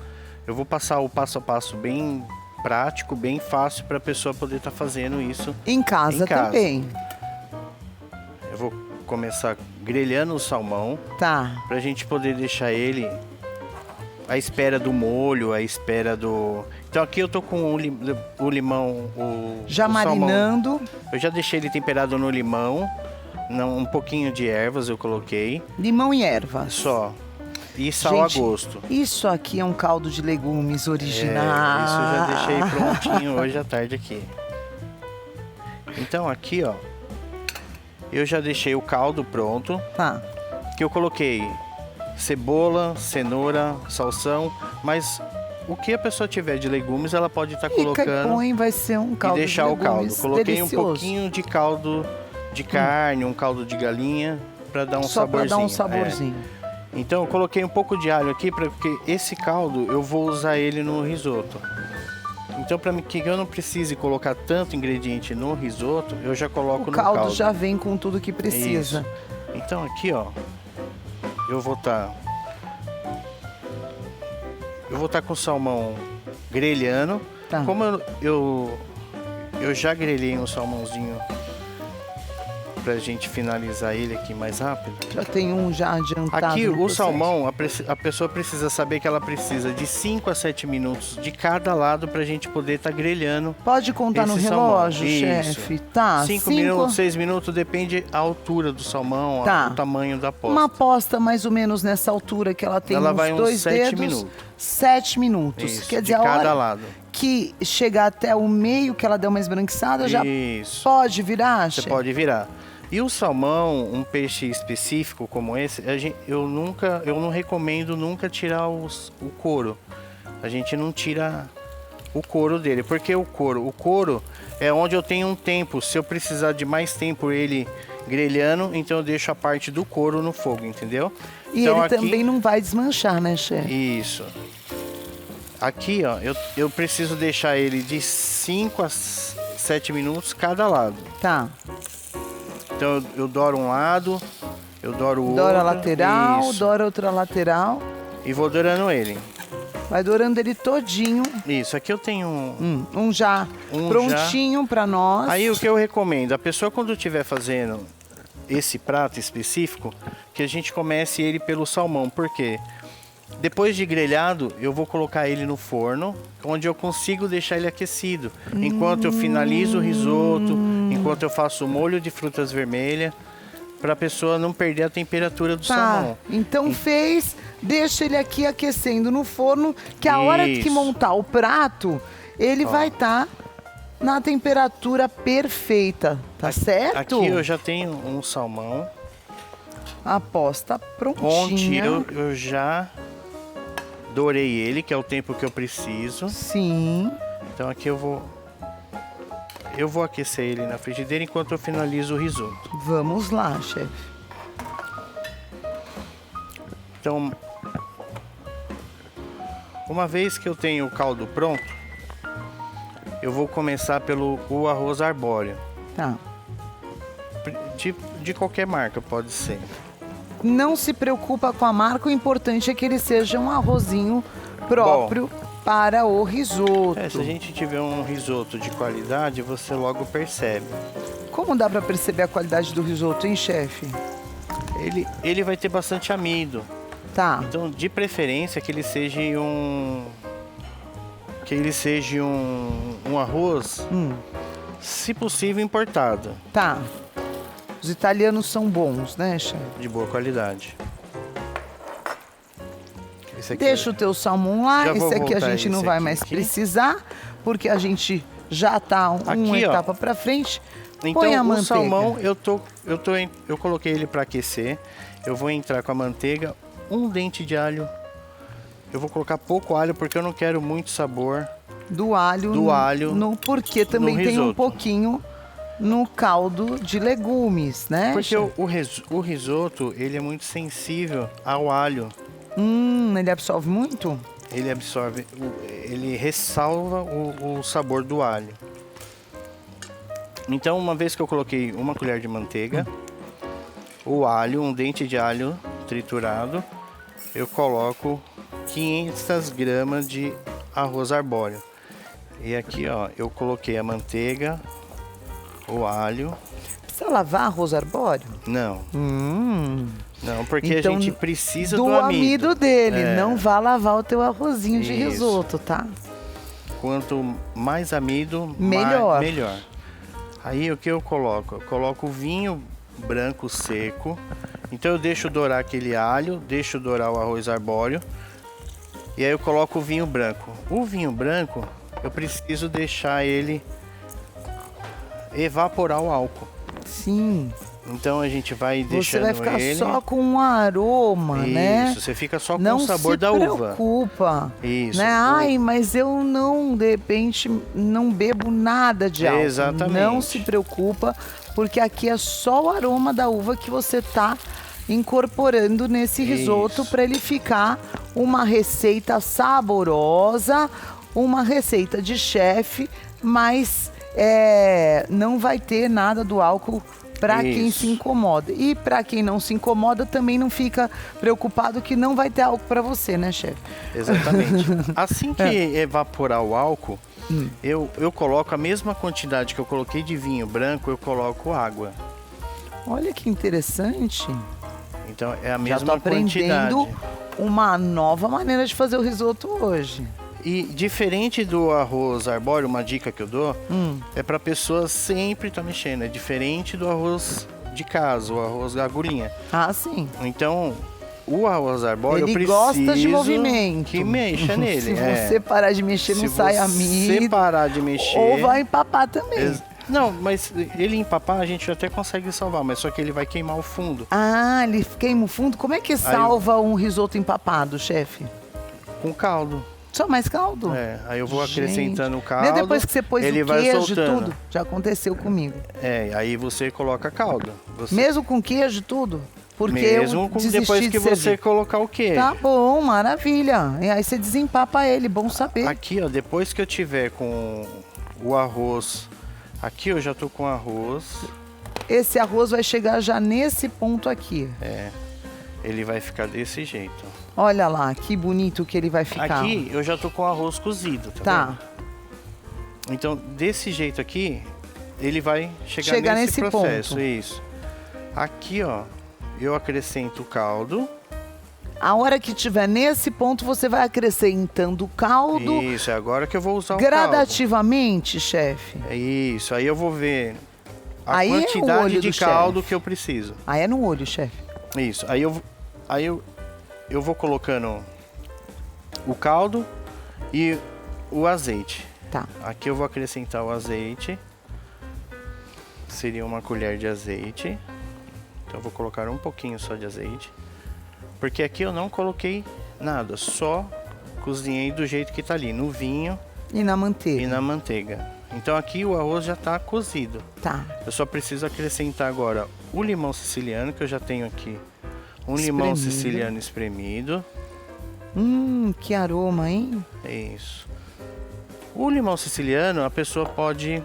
eu vou passar o passo a passo bem prático, bem fácil para a pessoa poder estar fazendo isso Em casa em casa. também. Eu vou começar grelhando o salmão Tá. para a gente poder deixar ele à espera do molho, à espera do... Então aqui eu tô com o limão, Já o salmão. marinando. Eu já deixei ele temperado no limão, um pouquinho de ervas eu coloquei, Limão e ervas. só. E sal Gente, a gosto. Isso aqui é um caldo de legumes original. Isso eu já deixei prontinho hoje à tarde aqui. Então aqui, ó, eu já deixei o caldo pronto, Tá. que eu coloquei cebola, cenoura, salsão, mas o que a pessoa tiver de legumes, ela pode estar colocando põe, vai ser um e caldo deixar de o caldo. legumes Coloquei delicioso. um pouquinho de caldo de carne, um caldo de galinha, para dar um Só para saborzinho. dar um saborzinho. Então eu coloquei um pouco de alho aqui, porque esse caldo eu vou usar ele no risoto. Então para que eu não precise colocar tanto ingrediente no risoto, eu já coloco O no caldo já vem com tudo que precisa. Isso. Então aqui, ó, eu vou estar com o salmão grelhando. Tá. Como eu já grelhei um salmãozinho pra gente finalizar ele aqui mais rápido. Já tem um já adiantado. Aqui no o processo. salmão, a pessoa precisa saber que ela precisa de 5 a 7 minutos de cada lado pra gente poder estar grelhando. Pode contar no esse salmão. relógio, Isso. chefe. Tá. 5 minutos, 6 minutos, depende a altura do salmão, Tá. o tamanho da posta. Uma posta mais ou menos nessa altura que ela tem Ela uns vai uns 2 7 dedos. minutos. 7 minutos. Isso, Quer de dizer, a cada hora lado. que chegar até o meio, que ela deu uma esbranquiçada, já Isso. pode virar, Você chefe? pode virar. E o salmão, um peixe específico como esse, eu não recomendo nunca tirar o couro. A gente não tira o couro dele, porque o couro é onde eu tenho um tempo. Se eu precisar de mais tempo ele grelhando, então eu deixo a parte do couro no fogo, entendeu? E então, ele aqui, também não vai desmanchar, né, chefe? Isso. Aqui, ó, eu preciso deixar ele de 5 a 7 minutos cada lado. Tá. Então eu douro um lado, eu douro o outro. Doura a lateral, isso, doura outra lateral. e vou dourando ele. Vai dourando ele todinho. Isso, aqui eu tenho Um já prontinho pra nós. Aí o que eu recomendo, a pessoa quando estiver fazendo esse prato específico, que a gente comece ele pelo salmão, porque depois de grelhado, eu vou colocar ele no forno, onde eu consigo deixar ele aquecido, enquanto eu finalizo o risoto, enquanto eu faço o molho de frutas vermelhas, para a pessoa não perder a temperatura do Tá, salmão. então fez, deixa ele aqui aquecendo no forno, que a hora que Isso. montar o prato, ele vai estar na temperatura perfeita, tá certo? Aqui eu já tenho um salmão, A posta onde prontinha. eu já dourei ele, que é o tempo que eu preciso. Sim, Então aqui eu vou aquecer ele na frigideira enquanto eu finalizo o risoto. vamos lá, chefe. Então, uma vez que eu tenho o caldo pronto, eu vou começar pelo arroz arbóreo. Tá. De qualquer marca pode ser. Não se preocupa com a marca, o importante é que ele seja um arrozinho próprio para o risoto. Se a gente tiver um risoto de qualidade, você logo percebe. Como dá para perceber a qualidade do risoto, hein, chefe? Ele vai ter bastante amido. Tá. Então, de preferência, que ele seja um arroz, se possível, importado, Tá. Os italianos são bons, né, chefe? de boa qualidade. Esse aqui Deixa o teu salmão lá. Já vou Esse aqui a voltar gente não esse vai aqui. mais precisar, porque a gente já tá uma Aqui, ó. etapa para frente. Então, Põe a o manteiga. salmão, eu coloquei ele para aquecer. Eu vou entrar com a manteiga, um dente de alho. Eu vou colocar pouco alho porque eu não quero muito sabor. Do alho. Porque também no tem um risoto. pouquinho no caldo de legumes, né? Porque chefe? o risoto, ele é muito sensível ao alho. Ele absorve muito? Ele absorve, ele ressalva o sabor do alho. Então, uma vez que eu coloquei uma colher de manteiga, o alho, um dente de alho triturado, eu coloco 500 gramas de arroz arbóreo. E aqui, ó, eu coloquei a manteiga, o alho. Precisa lavar arroz arbóreo? Não. Não, porque Então, a gente precisa do do amido dele. Não vá lavar o teu arrozinho de Isso. risoto, tá? Quanto mais amido, Melhor. melhor. Aí o que eu coloco? Eu coloco o vinho branco seco. Então eu deixo dourar aquele alho, deixo dourar o arroz arbóreo. E aí eu coloco o vinho branco. O vinho branco, eu preciso deixar ele evaporar o álcool. Sim. Então a gente vai Você deixando vai ficar ele. só com um aroma, né? Isso, você fica só com Não o sabor se da uva. preocupa. Isso. Né? Ai, mas eu não, de repente, não bebo nada de álcool. Exatamente. Não se preocupa, porque aqui é só o aroma da uva que você tá incorporando nesse risoto Isso. para ele ficar uma receita saborosa, uma receita de chefe, mas não vai ter nada do álcool para quem Isso. se incomoda. E para quem não se incomoda, também não fica preocupado que não vai ter álcool para você, né, chefe? Exatamente. Assim que evaporar o álcool, eu coloco a mesma quantidade que eu coloquei de vinho branco, eu coloco água. Olha que interessante. Então é a Já tô mesma aprendendo quantidade. uma nova maneira de fazer o risoto hoje. E diferente do arroz arbóreo, uma dica que eu dou, é para pessoa sempre estar mexendo. É diferente do arroz de casa, o arroz da agulhinha. Ah, sim. Então, o arroz arbóreo Ele eu preciso gosta de movimento. que mexa nele. Se você parar de mexer, não sai Se você amido. parar de mexer... Ou vai empapar também. Não, mas ele empapar a gente até consegue salvar, mas só que ele vai queimar o fundo. Ah, ele queima o fundo. Como é que salva um risoto empapado, chefe? Com caldo. Só mais caldo? Aí eu vou Gente. acrescentando o caldo. Nem depois que você pôs ele o vai queijo e soltando. tudo? Já aconteceu comigo. Aí você coloca caldo. Mesmo com queijo e tudo? Porque Mesmo eu com desisti depois de que você servir. colocar o queijo. Tá bom, maravilha. E aí você desempapa ele, bom saber. Aqui, ó, depois que eu tiver com o arroz... Aqui eu já tô com arroz. Esse arroz vai chegar já nesse ponto aqui. Ele vai ficar desse jeito. Olha lá, que bonito que ele vai ficar. Aqui eu já tô com o arroz cozido, Tá. vendo? Então, desse jeito aqui, ele vai chegar Chegar nesse nesse processo. ponto. Isso. Aqui, ó, eu acrescento o caldo. A hora que tiver nesse ponto, você vai acrescentando o caldo Isso, é agora que eu vou usar o caldo. gradativamente, chefe. É isso, aí eu vou ver a Aí é o quantidade olho de do caldo chefe. que eu preciso. Aí é no olho, chefe. Isso, aí eu vou colocando o caldo e o azeite. Tá. Aqui eu vou acrescentar o azeite. Seria uma colher de azeite. Então eu vou colocar um pouquinho só de azeite. Porque aqui eu não coloquei nada, só cozinhei do jeito que tá ali, no vinho E na manteiga. e na manteiga. Então aqui o arroz já tá cozido. Tá. Eu só preciso acrescentar agora o limão siciliano, que eu já tenho aqui. Um limão Espremido. siciliano espremido. Que aroma, hein? Isso. O limão siciliano, a pessoa pode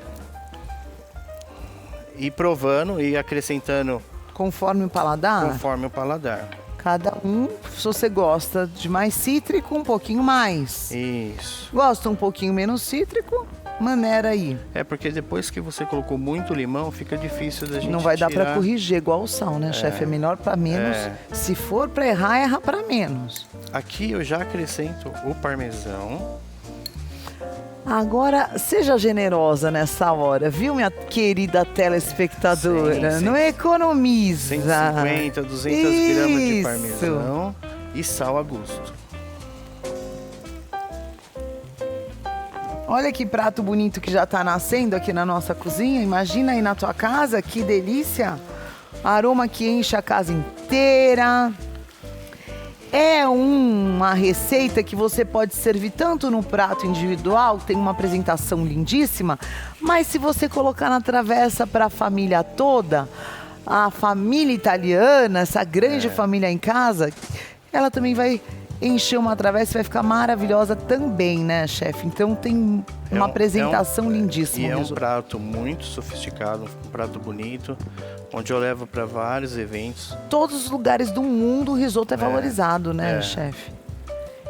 ir provando e acrescentando Conforme o paladar, conforme o paladar. cada um, se você gosta de mais cítrico, um pouquinho mais. Isso. Gosta um pouquinho menos cítrico, maneira aí. É porque depois que você colocou muito limão, fica difícil da gente Não vai dar pra tirar. corrigir, igual o sal, né, chefe? É melhor pra menos. Se for pra errar, erra pra menos. Aqui eu já acrescento o parmesão. Agora, seja generosa nessa hora, viu, minha querida telespectadora? Sim, sim. Não economiza. 150, 200 gramas de Isso. parmesão e sal a gosto. Olha que prato bonito que já tá nascendo aqui na nossa cozinha. Imagina aí na tua casa, que delícia. Aroma que enche a casa inteira. É uma receita que você pode servir tanto no prato individual, tem uma apresentação lindíssima, mas se você colocar na travessa para a família toda, a família italiana, essa grande família em casa, ela também vai encher uma travessa vai ficar maravilhosa também, né, chefe? Então tem uma apresentação lindíssima. E é um risoto. prato muito sofisticado, um prato bonito, onde eu levo para vários eventos. Todos os lugares do mundo o risoto é valorizado, né, chefe?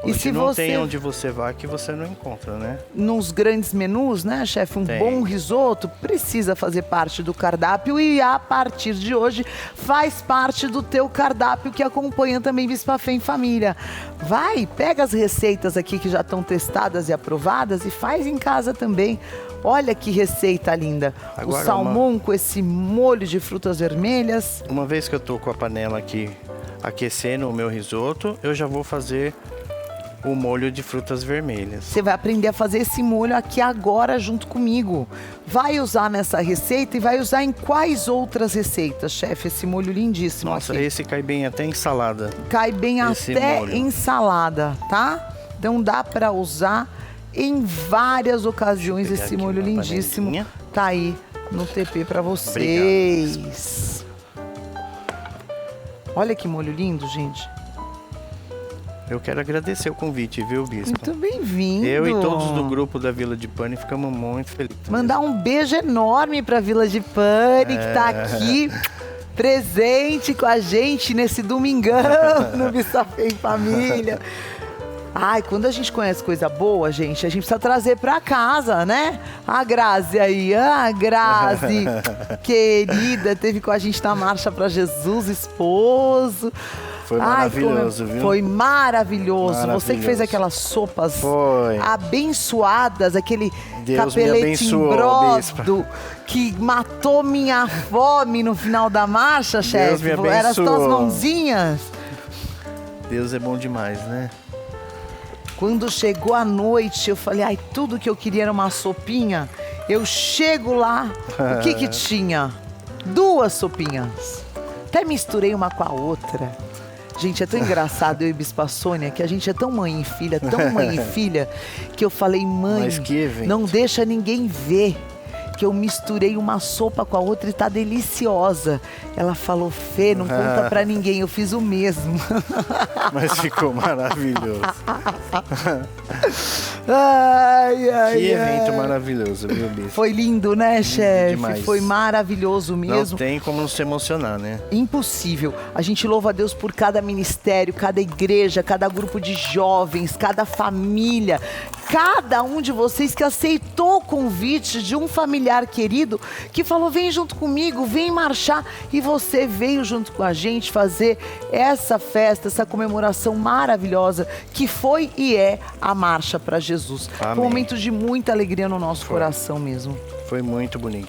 E Onde se não você, tem onde você vai que você não encontra, né? nos grandes menus, né, chefe, um Tem. bom risoto precisa fazer parte do cardápio e a partir de hoje faz parte do teu cardápio que acompanha também Bispafé em Família. Vai, pega as receitas aqui que já estão testadas e aprovadas e faz em casa também. Olha que receita linda. Agora, o salmão com esse molho de frutas vermelhas. Uma vez que eu tô com a panela aqui aquecendo o meu risoto, eu já vou fazer o molho de frutas vermelhas. Você vai aprender a fazer esse molho aqui agora junto comigo. Vai usar nessa receita e vai usar em quais outras receitas, chefe? Esse molho lindíssimo. Nossa, aqui. esse cai bem até em salada. Cai bem esse até molho. em salada, tá? Então dá para usar em várias ocasiões Deixa eu esse pegar aqui molho uma lindíssimo. panelinha. Tá aí no TP para vocês. Olha que molho lindo, gente. Eu quero agradecer o convite, viu, Bispo? Muito bem-vindo. Eu e todos do grupo da Vila de Pane ficamos muito felizes. Mandar um beijo enorme pra Vila de Pane, que tá aqui presente com a gente nesse domingão no Bispafé em Família. Ai, quando a gente conhece coisa boa, gente, a gente precisa trazer pra casa, né? A Grazi aí, a Grazi, querida, teve com a gente na Marcha pra Jesus, esposo. Foi maravilhoso, viu? Foi maravilhoso. Você que fez Maravilhoso. aquelas sopas Foi. abençoadas, aquele Deus me capelete abençoou, embrodo que matou minha fome no final da marcha, chefe. me Era as tuas abençoou. mãozinhas. Deus é bom demais, né? Quando chegou a noite, eu falei, ai, tudo que eu queria era uma sopinha. Eu chego lá, o que que tinha? 2 sopinhas. Até misturei uma com a outra. Gente, é tão engraçado eu e Bispa Sônia, que a gente é tão mãe e filha, que eu falei, mãe, Mas que evento. não deixa ninguém ver que eu misturei uma sopa com a outra e tá deliciosa. Ela falou, Fê, não conta pra ninguém, eu fiz o mesmo. Mas ficou maravilhoso. Ai, ai, Que evento ai. maravilhoso, viu, Bispo? Foi lindo, né, chefe? demais. Foi maravilhoso mesmo. Não tem como não se emocionar, né? Impossível. A gente louva a Deus por cada ministério, cada igreja, cada grupo de jovens, cada família, cada um de vocês que aceitou o convite de um familiar querido que falou, vem junto comigo, vem marchar. E você veio junto com a gente fazer essa festa, essa comemoração maravilhosa que foi e é a Marcha para Jesus. Foi um Amém. momento de muita alegria no nosso coração mesmo. Foi muito bonito.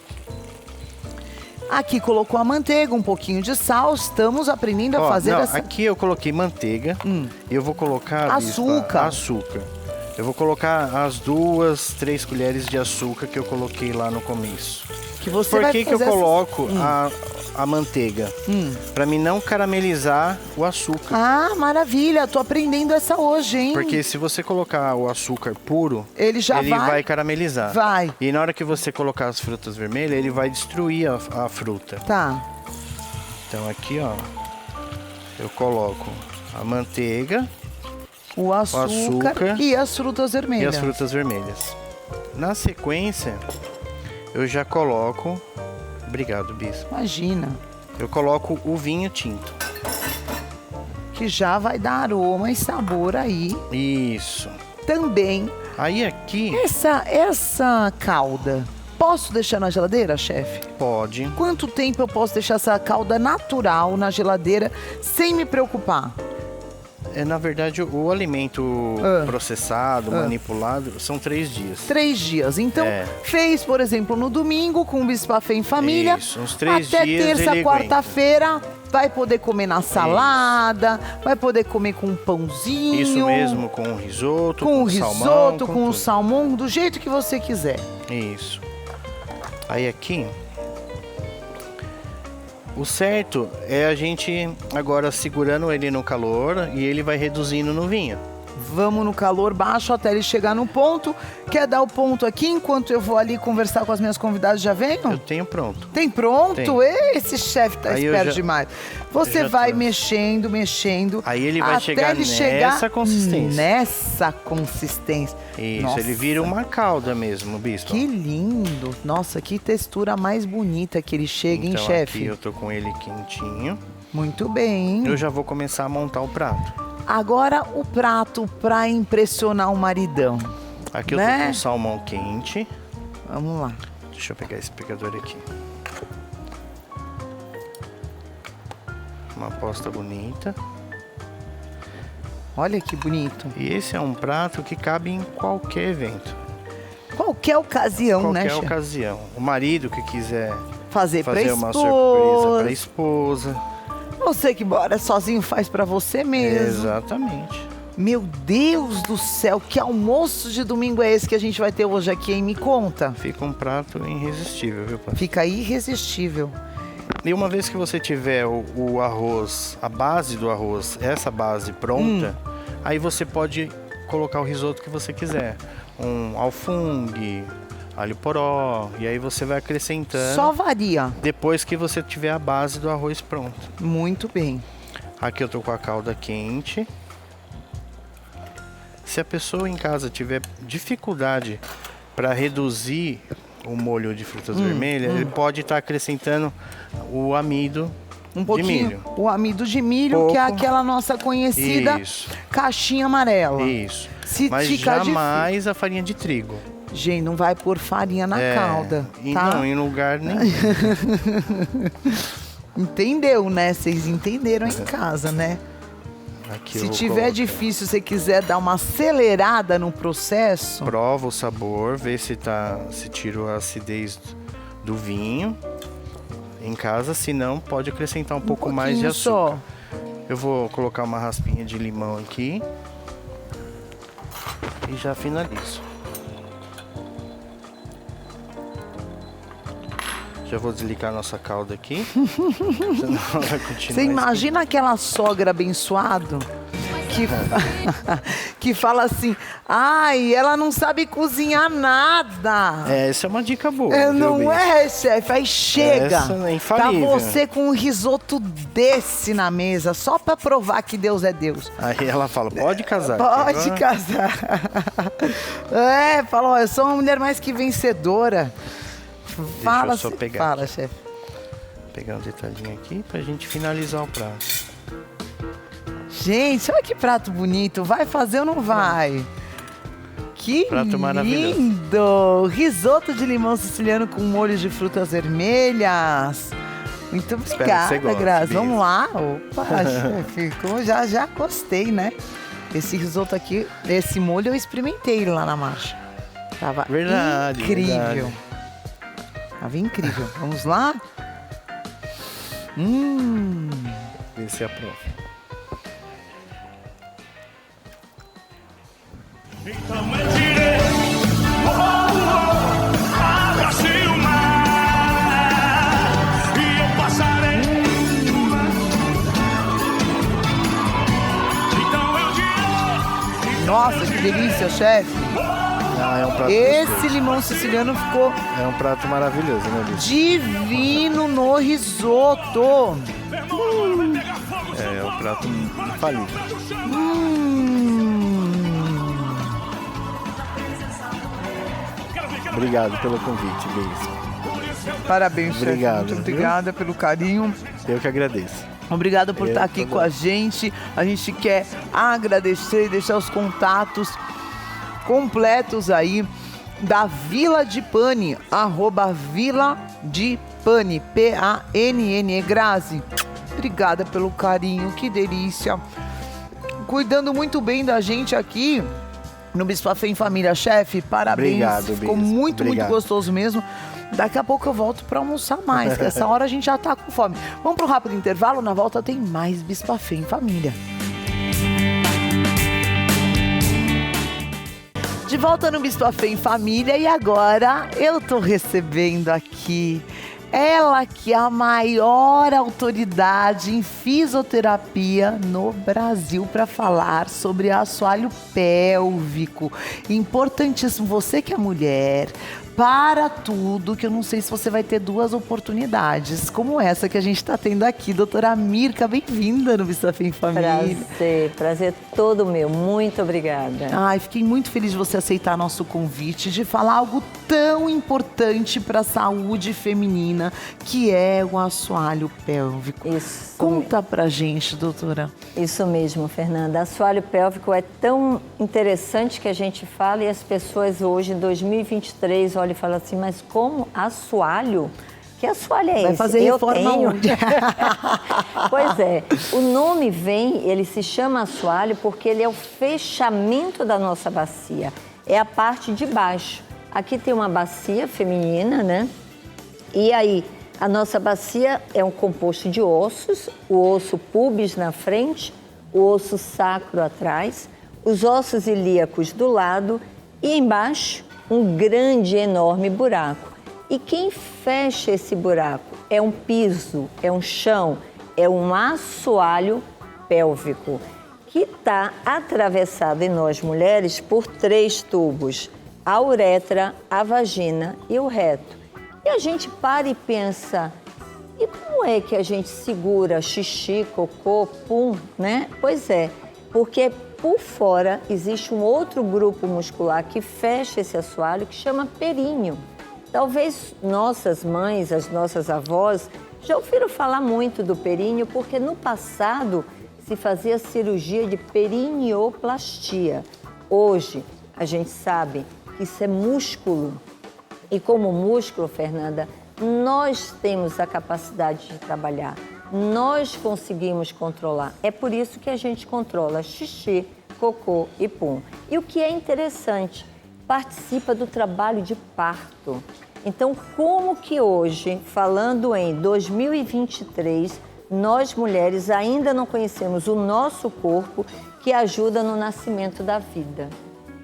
Aqui colocou a manteiga, um pouquinho de sal. Estamos aprendendo a Ó, fazer não, essa... Aqui eu coloquei manteiga e eu vou colocar, Bispa, Açúcar. açúcar. Eu vou colocar as 2, 3 colheres de açúcar que eu coloquei lá no começo. Que você Por vai que que eu fazer essa- coloco a manteiga? Pra mim não caramelizar o açúcar. Ah, maravilha. Tô aprendendo essa hoje, hein? Porque se você colocar o açúcar puro, Ele já vai... caramelizar. Vai. E na hora que você colocar as frutas vermelhas, ele vai destruir a fruta. Tá. Então aqui, ó, eu coloco a manteiga O açúcar, açúcar e as frutas e vermelhas. as frutas vermelhas. Na sequência, eu já coloco... Obrigado, Bispo. Imagina. Eu coloco o vinho tinto. Que já vai dar aroma e sabor aí. Isso. Também. Aí aqui, Essa calda, posso deixar na geladeira, chefe? pode... Quanto tempo eu posso deixar essa calda natural na geladeira sem me preocupar? Na verdade, o alimento processado, manipulado, são 3 dias. 3 dias. Então, É. fez, por exemplo, no domingo com o Bispafé em Família. Isso, uns 3 até dias terça, ele quarta-feira, vai poder comer na salada, vai poder comer com um pãozinho. Isso mesmo, com o risoto, Com o salmão, risoto, com o tudo. salmão, do jeito que você quiser. Isso. Aí aqui, o certo é a gente agora segurando ele no calor e ele vai reduzindo no vinho. Vamos no calor baixo até ele chegar no ponto. Quer dar o ponto aqui enquanto eu vou ali conversar com as minhas convidadas? Já venho? Eu tenho pronto. Tem pronto? Tem. Esse chefe tá Aí eu esperto já- demais. Você já vai tô. mexendo. Aí ele vai até chegar ele nessa consistência. Nessa consistência. Isso, Nossa, ele vira uma calda mesmo, bispo. Que lindo. Nossa, que textura mais bonita que ele chega, Então hein, chefe? aqui eu tô com ele quentinho. Muito bem. Eu já vou começar a montar o prato. Agora o prato pra impressionar o maridão. Aqui eu Né? tô com salmão quente. Vamos lá. Deixa eu pegar esse pegador aqui. Uma posta bonita. Olha que bonito. E esse é um prato que cabe em qualquer evento. Qualquer ocasião, né, Qualquer chefe? ocasião. O marido que quiser Fazer pra fazer uma esposa. surpresa pra esposa. Você que mora sozinho faz pra você mesmo. Exatamente. Meu Deus do céu, que almoço de domingo é esse que a gente vai ter hoje aqui, hein? Me conta. Fica um prato irresistível, viu, pai? Fica irresistível. E uma vez que você tiver o arroz, a base do arroz, essa base pronta, aí você pode colocar o risoto que você quiser. Um alfungue, alho poró, e aí você vai acrescentando Só varia. depois que você tiver a base do arroz pronta. Muito bem. Aqui eu tô com a calda quente. Se a pessoa em casa tiver dificuldade para reduzir o molho de frutas vermelhas, ele pode estar acrescentando o amido Um de pouquinho. milho. O amido de milho, que é Pouco. aquela nossa conhecida Isso, caixinha amarela. isso. Se Mas ficar jamais a farinha de trigo. Gente, não vai pôr farinha na calda, E tá? não, em lugar nenhum. Entendeu, né? Vocês entenderam em casa, né? Aqui eu Se vou tiver colocar. difícil, você quiser dar uma acelerada no processo, Prova o sabor, vê se tirou a acidez do vinho em casa, se não, pode acrescentar um pouco mais de pouquinho açúcar. só. Eu vou colocar uma raspinha de limão aqui e já finalizo. Já vou desligar a nossa calda aqui. Senão ela vai continuar Você imagina aquela sogra abençoada que fala assim, ai, ela não sabe cozinhar nada. Essa é uma dica boa. É, viu, não Bia? é, chefe? Aí chega Essa é pra infalível. você com um risoto desse na mesa, só pra provar que Deus é Deus. Aí ela fala, pode casar. Pode Agora- casar. É, fala, ó, eu sou uma mulher mais que vencedora. Fala, eu só pegar fala, aqui. chefe. Vou pegar um detalhinho aqui pra gente finalizar o prato. Gente, olha que prato bonito. Vai fazer ou não vai? Que Prato maravilhoso. lindo! Risoto de limão siciliano com molho de frutas vermelhas. Muito Espero que obrigada, você goste, Grazi. Bia. Vamos lá. Opa, chefe, já gostei, né? Esse risoto aqui, esse molho eu experimentei lá na marcha. Tava Verdade, incrível. verdade. Tava incrível. Vamos lá? Ver se aprova. Então eu tirei, abracei o mar e eu passarei. Então eu tirei. Nossa, que delícia, chefe. Ah, é um prato Esse gostoso. limão siciliano ficou É um prato maravilhoso, né, bicho? divino no risoto. É um prato infalível. Obrigado pelo convite, Bia. Parabéns, chefe. Obrigado, Muito viu? obrigada pelo carinho. Eu que agradeço. Obrigada por Eu estar aqui também. com a gente. A gente quer agradecer e deixar os contatos completos aí da Vila de Pane, @Vila de Pane, P-A-N-N-E. Grazi, obrigada pelo carinho, que delícia. Cuidando muito bem da gente aqui no Bispafé em Família, chefe. Parabéns. Obrigado, Ficou Bis. muito Obrigado. gostoso mesmo. Daqui a pouco eu volto para almoçar mais, que essa hora a gente já tá com fome. Vamos pro rápido intervalo, na volta tem mais Bispafé em Família. De volta no Bispafé em Família e agora eu tô recebendo aqui Ela que é a maior autoridade em fisioterapia no Brasil para falar sobre assoalho pélvico. Importantíssimo, você que é mulher, para tudo, que eu não sei se você vai ter 2 oportunidades, como essa que a gente está tendo aqui. Doutora Mirka, bem-vinda no Bisafim Família. Prazer todo meu. Muito obrigada. Ai, fiquei muito feliz de você aceitar nosso convite, de falar algo tão importante para a saúde feminina, que é o assoalho pélvico. Isso. Conta pra gente, doutora. Isso mesmo, Fernanda. Assoalho pélvico é tão interessante que a gente fala e as pessoas hoje, em 2023, olham e falam assim, mas como assoalho? Que assoalho é esse? Vai fazer reforma onde? Pois é, o nome ele se chama assoalho porque ele é o fechamento da nossa bacia. É a parte de baixo. Aqui tem uma bacia feminina, né? E aí, a nossa bacia é um composto de ossos, o osso púbis na frente, o osso sacro atrás, os ossos ilíacos do lado e embaixo um grande, enorme buraco. E quem fecha esse buraco é um piso, é um chão, é um assoalho pélvico, que está atravessado em nós mulheres por 3 tubos, a uretra, a vagina e o reto. E a gente para e pensa, e como é que a gente segura xixi, cocô, pum, né? Pois é, porque por fora existe um outro grupo muscular que fecha esse assoalho que chama períneo. Talvez nossas mães, as nossas avós, já ouviram falar muito do períneo porque no passado se fazia cirurgia de perineoplastia. Hoje a gente sabe que isso é músculo. E como músculo, Fernanda, nós temos a capacidade de trabalhar, nós conseguimos controlar. É por isso que a gente controla xixi, cocô e pum. E o que é interessante, participa do trabalho de parto. Então, como que hoje, falando em 2023, nós mulheres ainda não conhecemos o nosso corpo que ajuda no nascimento da vida?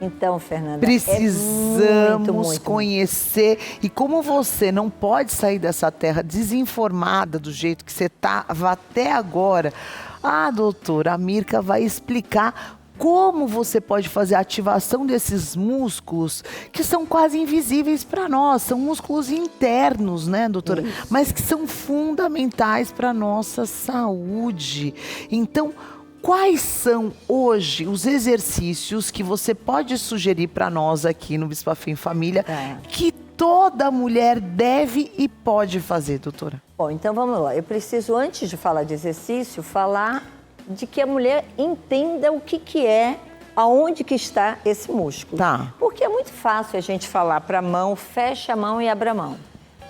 Então, Fernanda, precisamos muito conhecer. E como você não pode sair dessa terra desinformada do jeito que você estava até agora, a doutora Mirka vai explicar como você pode fazer a ativação desses músculos que são quase invisíveis para nós. São músculos internos, né, doutora? Isso. Mas que são fundamentais para a nossa saúde. Então, quais são hoje os exercícios que você pode sugerir para nós aqui no Bisafim Família que toda mulher deve e pode fazer, doutora? Bom, então vamos lá. Eu preciso, antes de falar de exercício, falar de que a mulher entenda o que é, aonde que está esse músculo. Tá. Porque é muito fácil a gente falar para a mão, fecha a mão e abre a mão.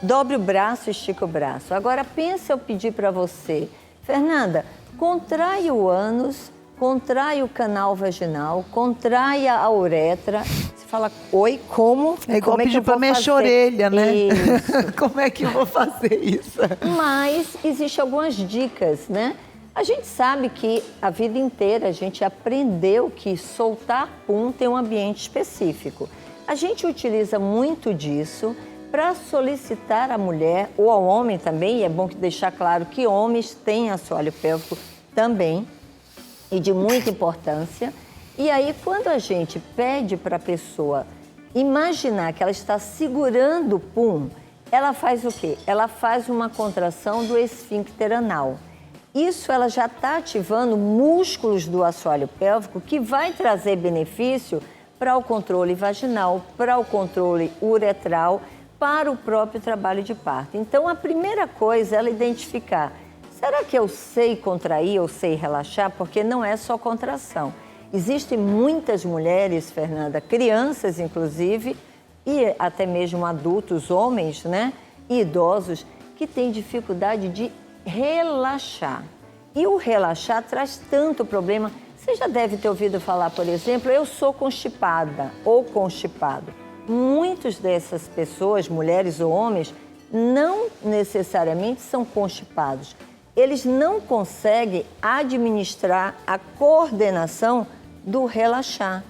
Dobre o braço, estica o braço. Agora, pensa eu pedir para você, Fernanda, contrai o ânus, contrai o canal vaginal, contrai a uretra. Você fala, oi, como? É igual pedir para mexer a orelha, né? Isso. Como é que eu vou fazer isso? Mas existem algumas dicas, né? A gente sabe que a vida inteira a gente aprendeu que soltar pum tem um ambiente específico. A gente utiliza muito disso para solicitar à mulher, ou ao homem também, e é bom deixar claro que homens têm assoalho pélvico também, e de muita importância. E aí, quando a gente pede para a pessoa imaginar que ela está segurando o pum, ela faz o quê? Ela faz uma contração do esfíncter anal. Isso ela já está ativando músculos do assoalho pélvico que vai trazer benefício para o controle vaginal, para o controle uretral, para o próprio trabalho de parto. Então, a primeira coisa é ela identificar, será que eu sei contrair ou sei relaxar? Porque não é só contração. Existem muitas mulheres, Fernanda, crianças inclusive, e até mesmo adultos, homens, né, e idosos, que têm dificuldade de relaxar. E o relaxar traz tanto problema. Você já deve ter ouvido falar, por exemplo, eu sou constipada ou constipado. Muitas dessas pessoas, mulheres ou homens, não necessariamente são constipados. Eles não conseguem administrar a coordenação do relaxar.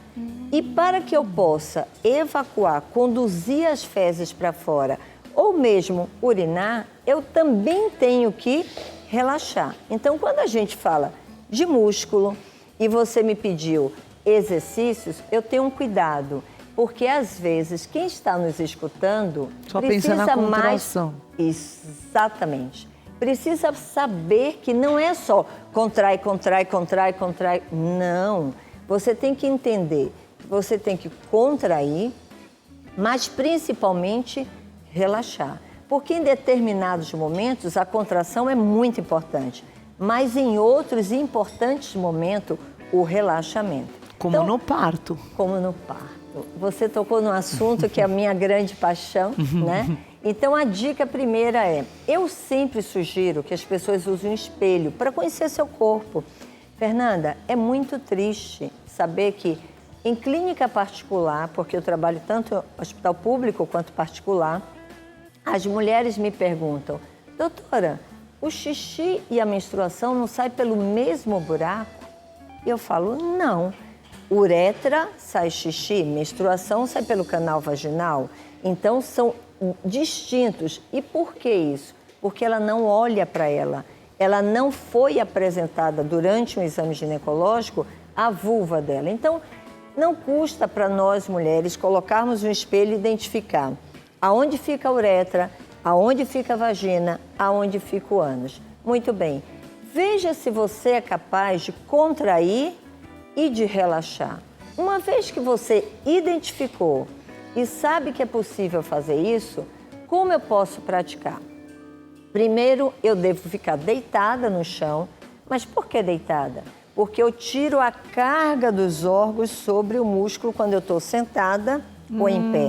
E para que eu possa evacuar, conduzir as fezes para fora, ou mesmo urinar, eu também tenho que relaxar. Então, quando a gente fala de músculo e você me pediu exercícios, eu tenho um cuidado, porque às vezes quem está nos escutando Só precisa pensa na mais... contração. Exatamente. Precisa saber que não é só contrai, contrai, contrai, contrai. Não. Você tem que entender, você tem que contrair, mas principalmente relaxar. Porque em determinados momentos a contração é muito importante, mas em outros importantes momentos o relaxamento. Como Então, no parto. como no parto. Você tocou num assunto que é a minha grande paixão, né? Então, a dica primeira é, eu sempre sugiro que as pessoas usem um espelho para conhecer seu corpo. Fernanda, é muito triste saber que em clínica particular, porque eu trabalho tanto no hospital público quanto particular, as mulheres me perguntam, doutora, o xixi e a menstruação não saem pelo mesmo buraco? E eu falo, não. Uretra sai xixi, menstruação sai pelo canal vaginal. Então, são distintos. E por que isso? Porque ela não olha para ela. Ela não foi apresentada durante um exame ginecológico a vulva dela. Então, não custa para nós mulheres colocarmos um espelho e identificar aonde fica a uretra, aonde fica a vagina, aonde fica o ânus. Muito bem. Veja se você é capaz de contrair e de relaxar. Uma vez que você identificou e sabe que é possível fazer isso, como eu posso praticar? Primeiro, eu devo ficar deitada no chão. Mas por que deitada? Porque eu tiro a carga dos órgãos sobre o músculo quando eu estou sentada ou em pé.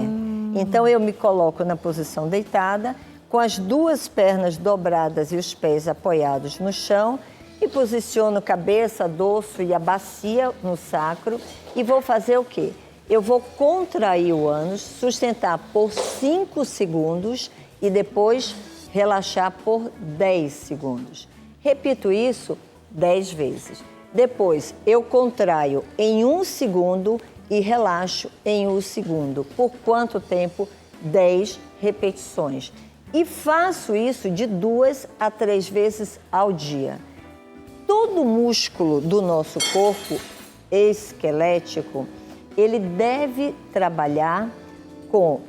Então, eu me coloco na posição deitada, com as duas pernas dobradas e os pés apoiados no chão, e posiciono cabeça, dorso e a bacia no sacro e vou fazer o quê? Eu vou contrair o ânus, sustentar por 5 segundos e depois relaxar por 10 segundos. Repito isso 10 vezes. Depois, eu contraio em 1 segundo e relaxo em 1 segundo. Por quanto tempo? 10 repetições. E faço isso de 2 a 3 vezes ao dia. Todo músculo do nosso corpo esquelético, ele deve trabalhar com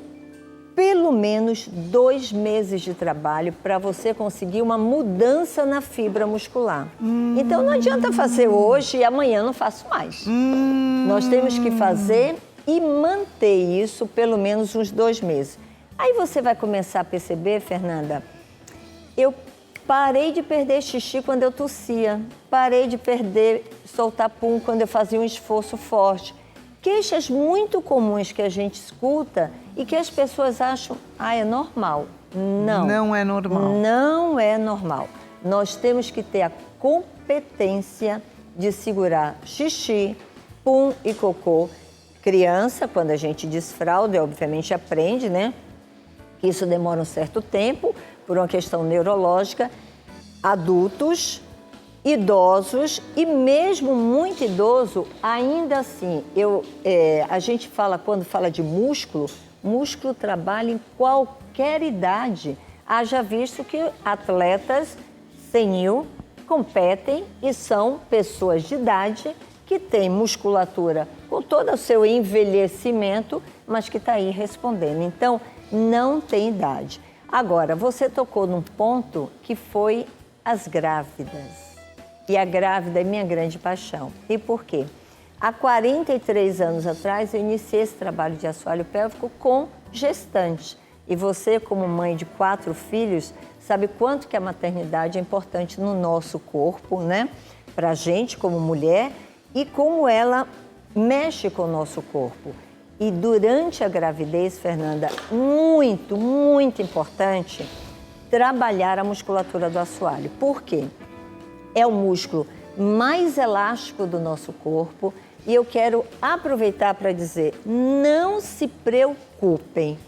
pelo menos 2 meses de trabalho para você conseguir uma mudança na fibra muscular. Então, não adianta fazer hoje e amanhã não faço mais. Nós temos que fazer e manter isso pelo menos uns 2 meses. Aí você vai começar a perceber, Fernanda, eu parei de perder xixi quando eu tossia, parei de soltar pum quando eu fazia um esforço forte. Queixas muito comuns que a gente escuta e que as pessoas acham, é normal. Não. Não é normal. Não é normal. Nós temos que ter a competência de segurar xixi, pum e cocô. Criança, quando a gente desfralda, obviamente aprende, né? Isso demora um certo tempo, por uma questão neurológica. Adultos, idosos e mesmo muito idoso, ainda assim, a gente fala, quando fala de músculo trabalha em qualquer idade. Haja visto que atletas senil competem e são pessoas de idade que têm musculatura com todo o seu envelhecimento, mas que está aí respondendo. Então, não tem idade. Agora, você tocou num ponto que foi as grávidas. E a grávida é minha grande paixão. E por quê? Há 43 anos atrás, eu iniciei esse trabalho de assoalho pélvico com gestantes. E você, como mãe de 4 filhos, sabe quanto que a maternidade é importante no nosso corpo, né? Pra gente, como mulher, e como ela mexe com o nosso corpo. E durante a gravidez, Fernanda, muito, muito importante trabalhar a musculatura do assoalho. Por quê? É o músculo mais elástico do nosso corpo e eu quero aproveitar para dizer, não se preocupem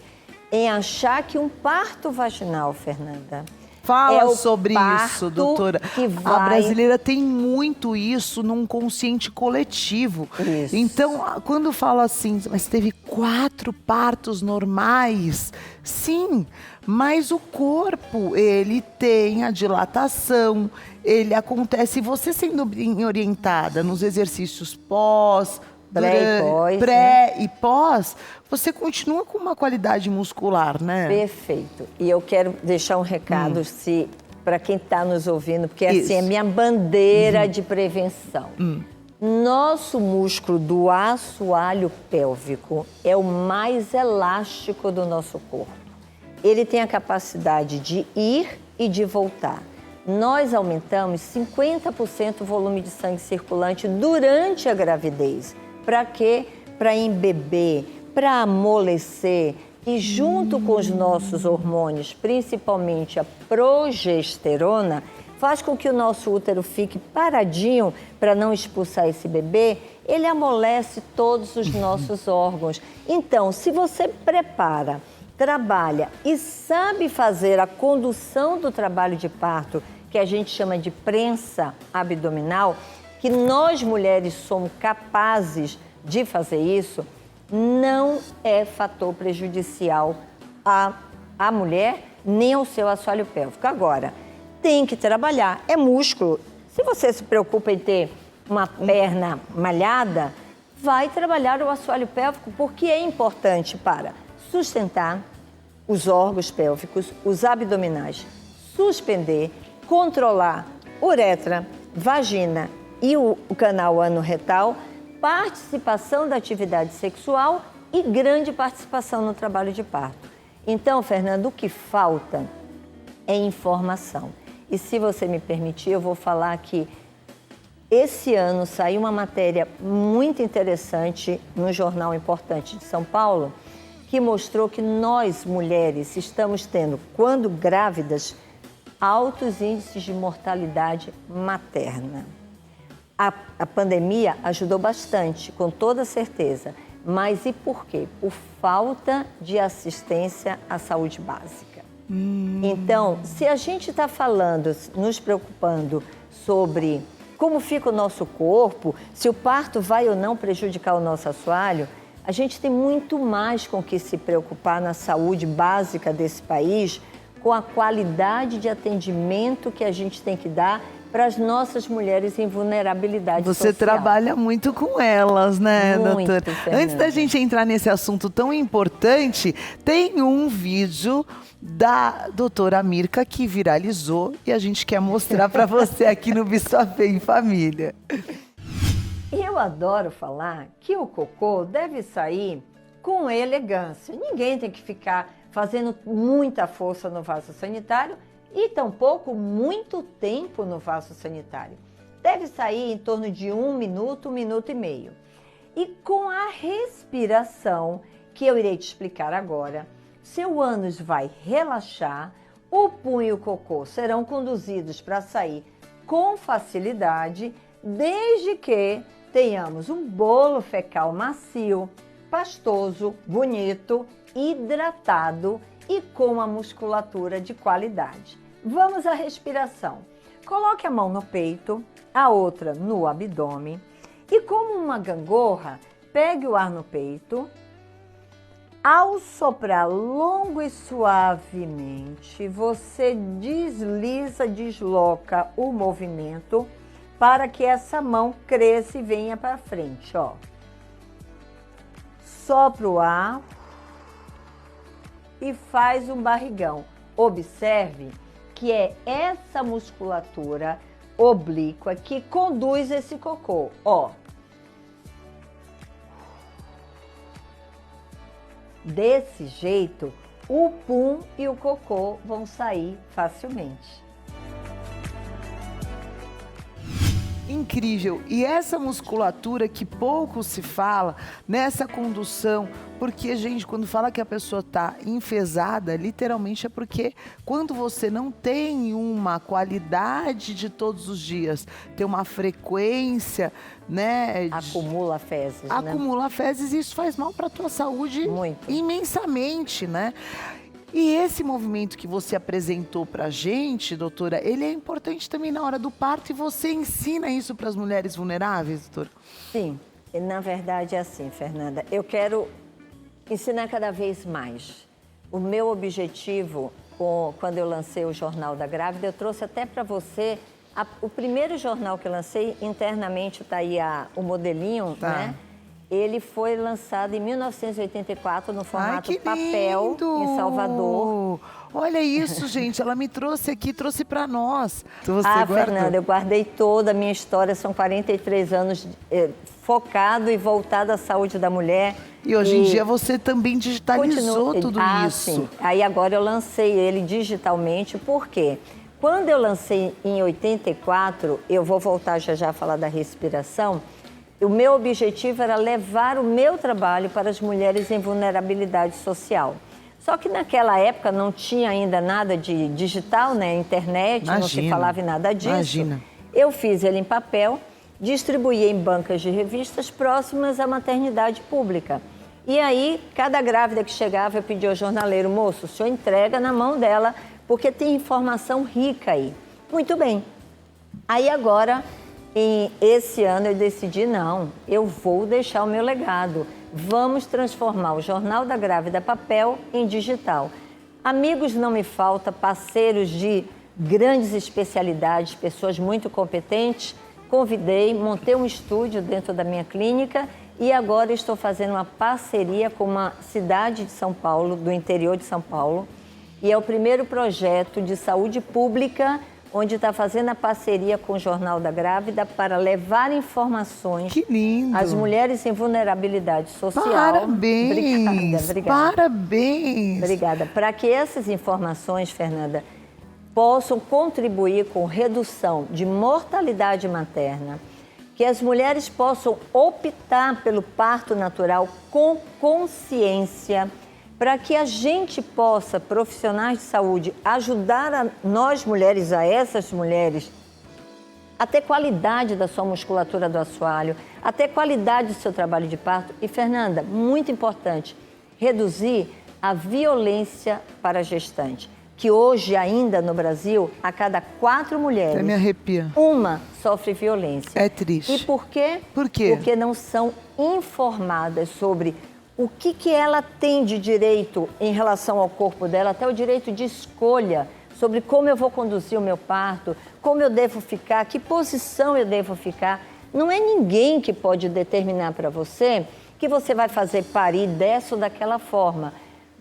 em achar que um parto vaginal, Fernanda, Fala sobre parto isso, doutora. que A vai... brasileira tem muito isso num consciente coletivo. Isso. Então, quando fala assim, mas teve 4 partos normais, sim, mas o corpo, ele tem a dilatação, ele acontece, você sendo bem orientada nos exercícios pré e pós, você continua com uma qualidade muscular, né? Perfeito. E eu quero deixar um recado para quem está nos ouvindo, porque assim, é minha bandeira de prevenção. Nosso músculo do assoalho pélvico é o mais elástico do nosso corpo. Ele tem a capacidade de ir e de voltar. Nós aumentamos 50% o volume de sangue circulante durante a gravidez. Para quê? Para embeber, para amolecer e junto com os nossos hormônios, principalmente a progesterona, faz com que o nosso útero fique paradinho para não expulsar esse bebê, ele amolece todos os nossos órgãos. Então, se você prepara, trabalha e sabe fazer a condução do trabalho de parto, que a gente chama de prensa abdominal, que nós mulheres somos capazes de fazer isso, não é fator prejudicial à mulher nem ao seu assoalho pélvico. Agora, tem que trabalhar, é músculo. Se você se preocupa em ter uma perna malhada, vai trabalhar o assoalho pélvico, porque é importante para sustentar os órgãos pélvicos, os abdominais, suspender, controlar uretra, vagina e o canal ano-retal, participação da atividade sexual e grande participação no trabalho de parto. Então, Fernando, o que falta é informação. E se você me permitir, eu vou falar que esse ano saiu uma matéria muito interessante no jornal importante de São Paulo, que mostrou que nós, mulheres, estamos tendo, quando grávidas, altos índices de mortalidade materna. A pandemia ajudou bastante, com toda certeza. Mas e por quê? Por falta de assistência à saúde básica. Então, se a gente está falando, nos preocupando sobre como fica o nosso corpo, se o parto vai ou não prejudicar o nosso assoalho, a gente tem muito mais com que se preocupar na saúde básica desse país, com a qualidade de atendimento que a gente tem que dar para as nossas mulheres em vulnerabilidade social. Você trabalha muito com elas, né, muito, doutora? Fernanda. Antes da gente entrar nesse assunto tão importante, tem um vídeo da doutora Mirka que viralizou e a gente quer mostrar para você aqui no Bisfafé em Família. Eu adoro falar que o cocô deve sair com elegância. Ninguém tem que ficar fazendo muita força no vaso sanitário e tampouco muito tempo no vaso sanitário. Deve sair em torno de 1 minuto, 1 minuto e meio. E com a respiração, que eu irei te explicar agora, seu ânus vai relaxar, o pum e o cocô serão conduzidos para sair com facilidade, desde que tenhamos um bolo fecal macio, pastoso, bonito, hidratado e com a musculatura de qualidade. Vamos à respiração. Coloque a mão no peito, a outra no abdômen e, como uma gangorra, pegue o ar no peito. Ao soprar longo e suavemente, você desloca o movimento para que essa mão cresça e venha para frente, ó. Sopra o ar e faz um barrigão. Observe que é essa musculatura oblíqua que conduz esse cocô, ó. Desse jeito, o pum e o cocô vão sair facilmente. Incrível. E essa musculatura que pouco se fala, nessa condução, porque, gente, quando fala que a pessoa está enfesada, literalmente é porque quando você não tem uma qualidade de todos os dias, tem uma frequência, né? Acumula fezes, né? Acumula fezes e isso faz mal para a tua saúde Muito. imensamente, né? E esse movimento que você apresentou pra gente, doutora, ele é importante também na hora do parto e você ensina isso para as mulheres vulneráveis, doutora? Sim, na verdade é assim, Fernanda. Eu quero ensinar cada vez mais. O meu objetivo, quando eu lancei o Jornal da Grávida, eu trouxe até para você o primeiro jornal que eu lancei, internamente está aí o modelinho, né? Ele foi lançado em 1984 no formato papel, em Salvador. Olha isso, gente. Ela me trouxe aqui, trouxe para nós. Então você guardou? Fernanda, eu guardei toda a minha história. São 43 anos focado e voltado à saúde da mulher. E hoje em dia você também digitalizou tudo isso. Sim. Aí agora eu lancei ele digitalmente. Por quê? Quando eu lancei em 84, eu vou voltar já a falar da respiração. O meu objetivo era levar o meu trabalho para as mulheres em vulnerabilidade social. Só que naquela época não tinha ainda nada de digital, né? Internet, não se falava em nada disso. Imagina. Eu fiz ele em papel, distribuí em bancas de revistas próximas à maternidade pública. E aí, cada grávida que chegava, eu pedia ao jornaleiro, moço, o senhor entrega na mão dela, porque tem informação rica aí. Muito bem. Aí agora, esse ano eu decidi, não, eu vou deixar o meu legado. Vamos transformar o Jornal da Grávida papel em digital. Amigos não me falta, parceiros de grandes especialidades, pessoas muito competentes. Convidei, montei um estúdio dentro da minha clínica e agora estou fazendo uma parceria com uma cidade de São Paulo, do interior de São Paulo. E é o primeiro projeto de saúde pública onde está fazendo a parceria com o Jornal da Grávida para levar informações às mulheres em vulnerabilidade social. Parabéns! Obrigada. Parabéns! Obrigada. Para que essas informações, Fernanda, possam contribuir com redução de mortalidade materna, que as mulheres possam optar pelo parto natural com consciência, para que a gente possa, profissionais de saúde, ajudar nós mulheres, a essas mulheres, a ter qualidade da sua musculatura do assoalho, a ter qualidade do seu trabalho de parto. E, Fernanda, muito importante, reduzir a violência para a gestante, que hoje ainda no Brasil, a cada 4 mulheres, Até me arrepia. Uma sofre violência. É triste. E por quê? Por quê? Porque não são informadas sobre o que ela tem de direito em relação ao corpo dela, até o direito de escolha sobre como eu vou conduzir o meu parto, como eu devo ficar, que posição eu devo ficar. Não é ninguém que pode determinar para você que você vai fazer parir dessa ou daquela forma.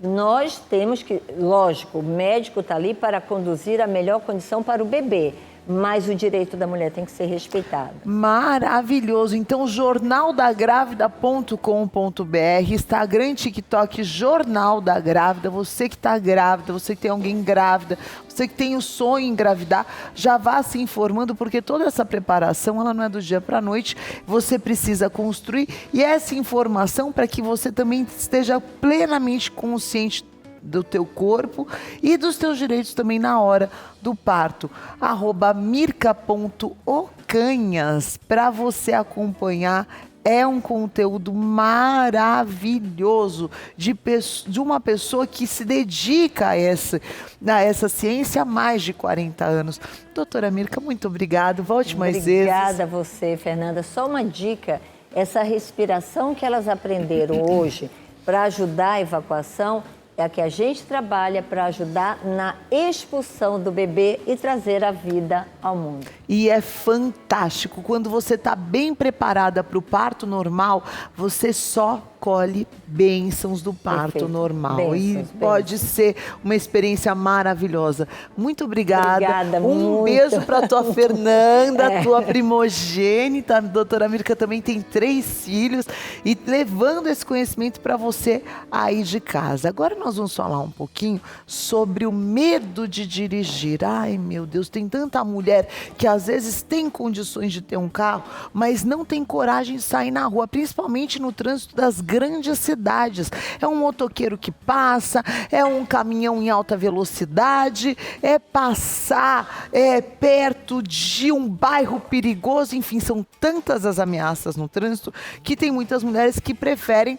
Nós temos que, lógico, o médico está ali para conduzir a melhor condição para o bebê, mas o direito da mulher tem que ser respeitado. Maravilhoso. Então, jornaldagravida.com.br, Instagram e TikTok, Jornal da Grávida. Você que está grávida, você que tem alguém grávida, você que tem o sonho em engravidar, já vá se informando, porque toda essa preparação, ela não é do dia para a noite. Você precisa construir e essa informação para que você também esteja plenamente consciente do teu corpo e dos teus direitos também na hora do parto. @mirka.ocanhas para você acompanhar. É um conteúdo maravilhoso de uma pessoa que se dedica a essa ciência há mais de 40 anos. Doutora Mirka, muito obrigada. Volte mais vezes. Obrigada a você, Fernanda. Só uma dica, essa respiração que elas aprenderam hoje para ajudar a evacuação é a que a gente trabalha para ajudar na expulsão do bebê e trazer a vida ao mundo. E é fantástico. Quando você está bem preparada para o parto normal, você só colhe bênçãos do parto Perfeito. normal. Bênçãos, pode ser uma experiência maravilhosa. Muito obrigada. Obrigada, Um muito. beijo para tua Fernanda, tua primogênita. A doutora Mirka também tem 3 filhos. E levando esse conhecimento para você aí de casa. Agora nós vamos falar um pouquinho sobre o medo de dirigir. Ai, meu Deus, tem tanta mulher que às vezes tem condições de ter um carro, mas não tem coragem de sair na rua, principalmente no trânsito das grandes cidades. É um motoqueiro que passa, é um caminhão em alta velocidade, é passar perto de um bairro perigoso, enfim, são tantas as ameaças no trânsito que tem muitas mulheres que preferem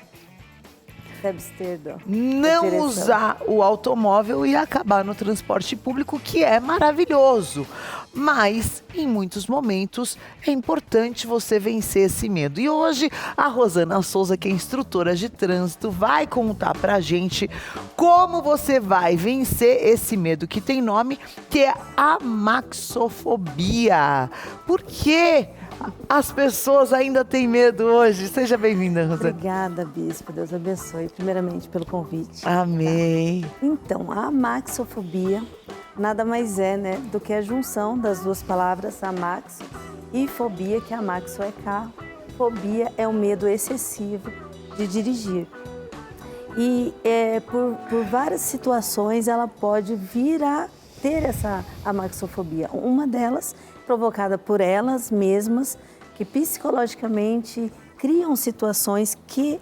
Se abster da não direção. usar o automóvel e acabar no transporte público, que é maravilhoso. Mas, em muitos momentos, é importante você vencer esse medo. E hoje, a Rosana Souza, que é instrutora de trânsito, vai contar pra gente como você vai vencer esse medo que tem nome, que é a amaxofobia. Por quê? As pessoas ainda têm medo hoje. Seja bem-vinda, Rosana. Obrigada, Bispo. Deus abençoe, primeiramente, pelo convite. Amém. Então, a amaxofobia nada mais é, né, do que a junção das duas palavras amaxo e fobia, que amaxo é carro, fobia é o medo excessivo de dirigir. E por várias situações ela pode vir a ter essa amaxofobia. Uma delas provocada por elas mesmas, que psicologicamente criam situações que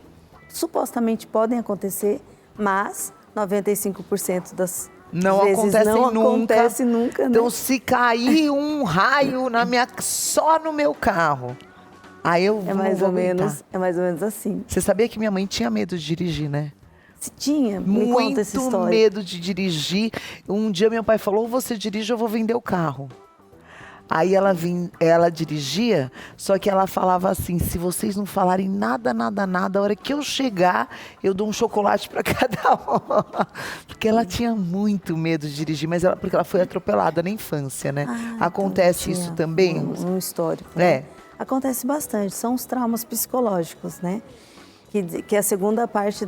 supostamente podem acontecer, mas 95% das Não vezes acontece não nunca. acontece nunca, né? Então, se cair um raio só no meu carro, aí eu É não mais vou ou menos, aguentar. é mais ou menos assim. Você sabia que minha mãe tinha medo de dirigir, né? Se tinha, me conta essa Muito história. medo de dirigir. Um dia meu pai falou, ou você dirige ou eu vou vender o carro. Aí ela dirigia, só que ela falava assim, se vocês não falarem nada, a hora que eu chegar, eu dou um chocolate para cada um. Porque ela tinha muito medo de dirigir, mas porque ela foi atropelada na infância, né? Acontece Então isso tinha também? Um histórico. É. Né? Acontece bastante, são os traumas psicológicos, né? Que é a segunda parte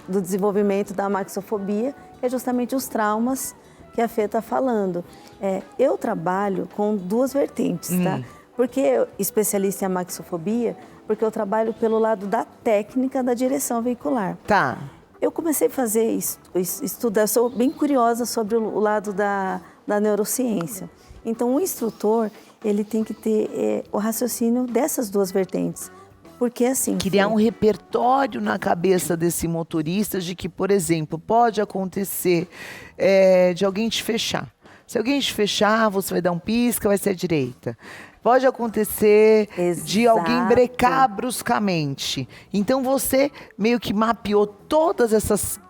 do desenvolvimento da amaxofobia, que é justamente os traumas que a Fê está falando. Eu trabalho com duas vertentes, tá? Por que especialista em amaxofobia? Porque eu trabalho pelo lado da técnica da direção veicular. Tá. Eu comecei a fazer estudar, sou bem curiosa sobre o lado da neurociência. Então, o instrutor, ele tem que ter o raciocínio dessas duas vertentes. Porque assim... Criar um repertório na cabeça desse motorista de que, por exemplo, pode acontecer de alguém te fechar. Se alguém te fechar, você vai dar um pisca, vai ser à direita. Pode acontecer de alguém Exato. brecar bruscamente. Então você meio que mapeou todas essas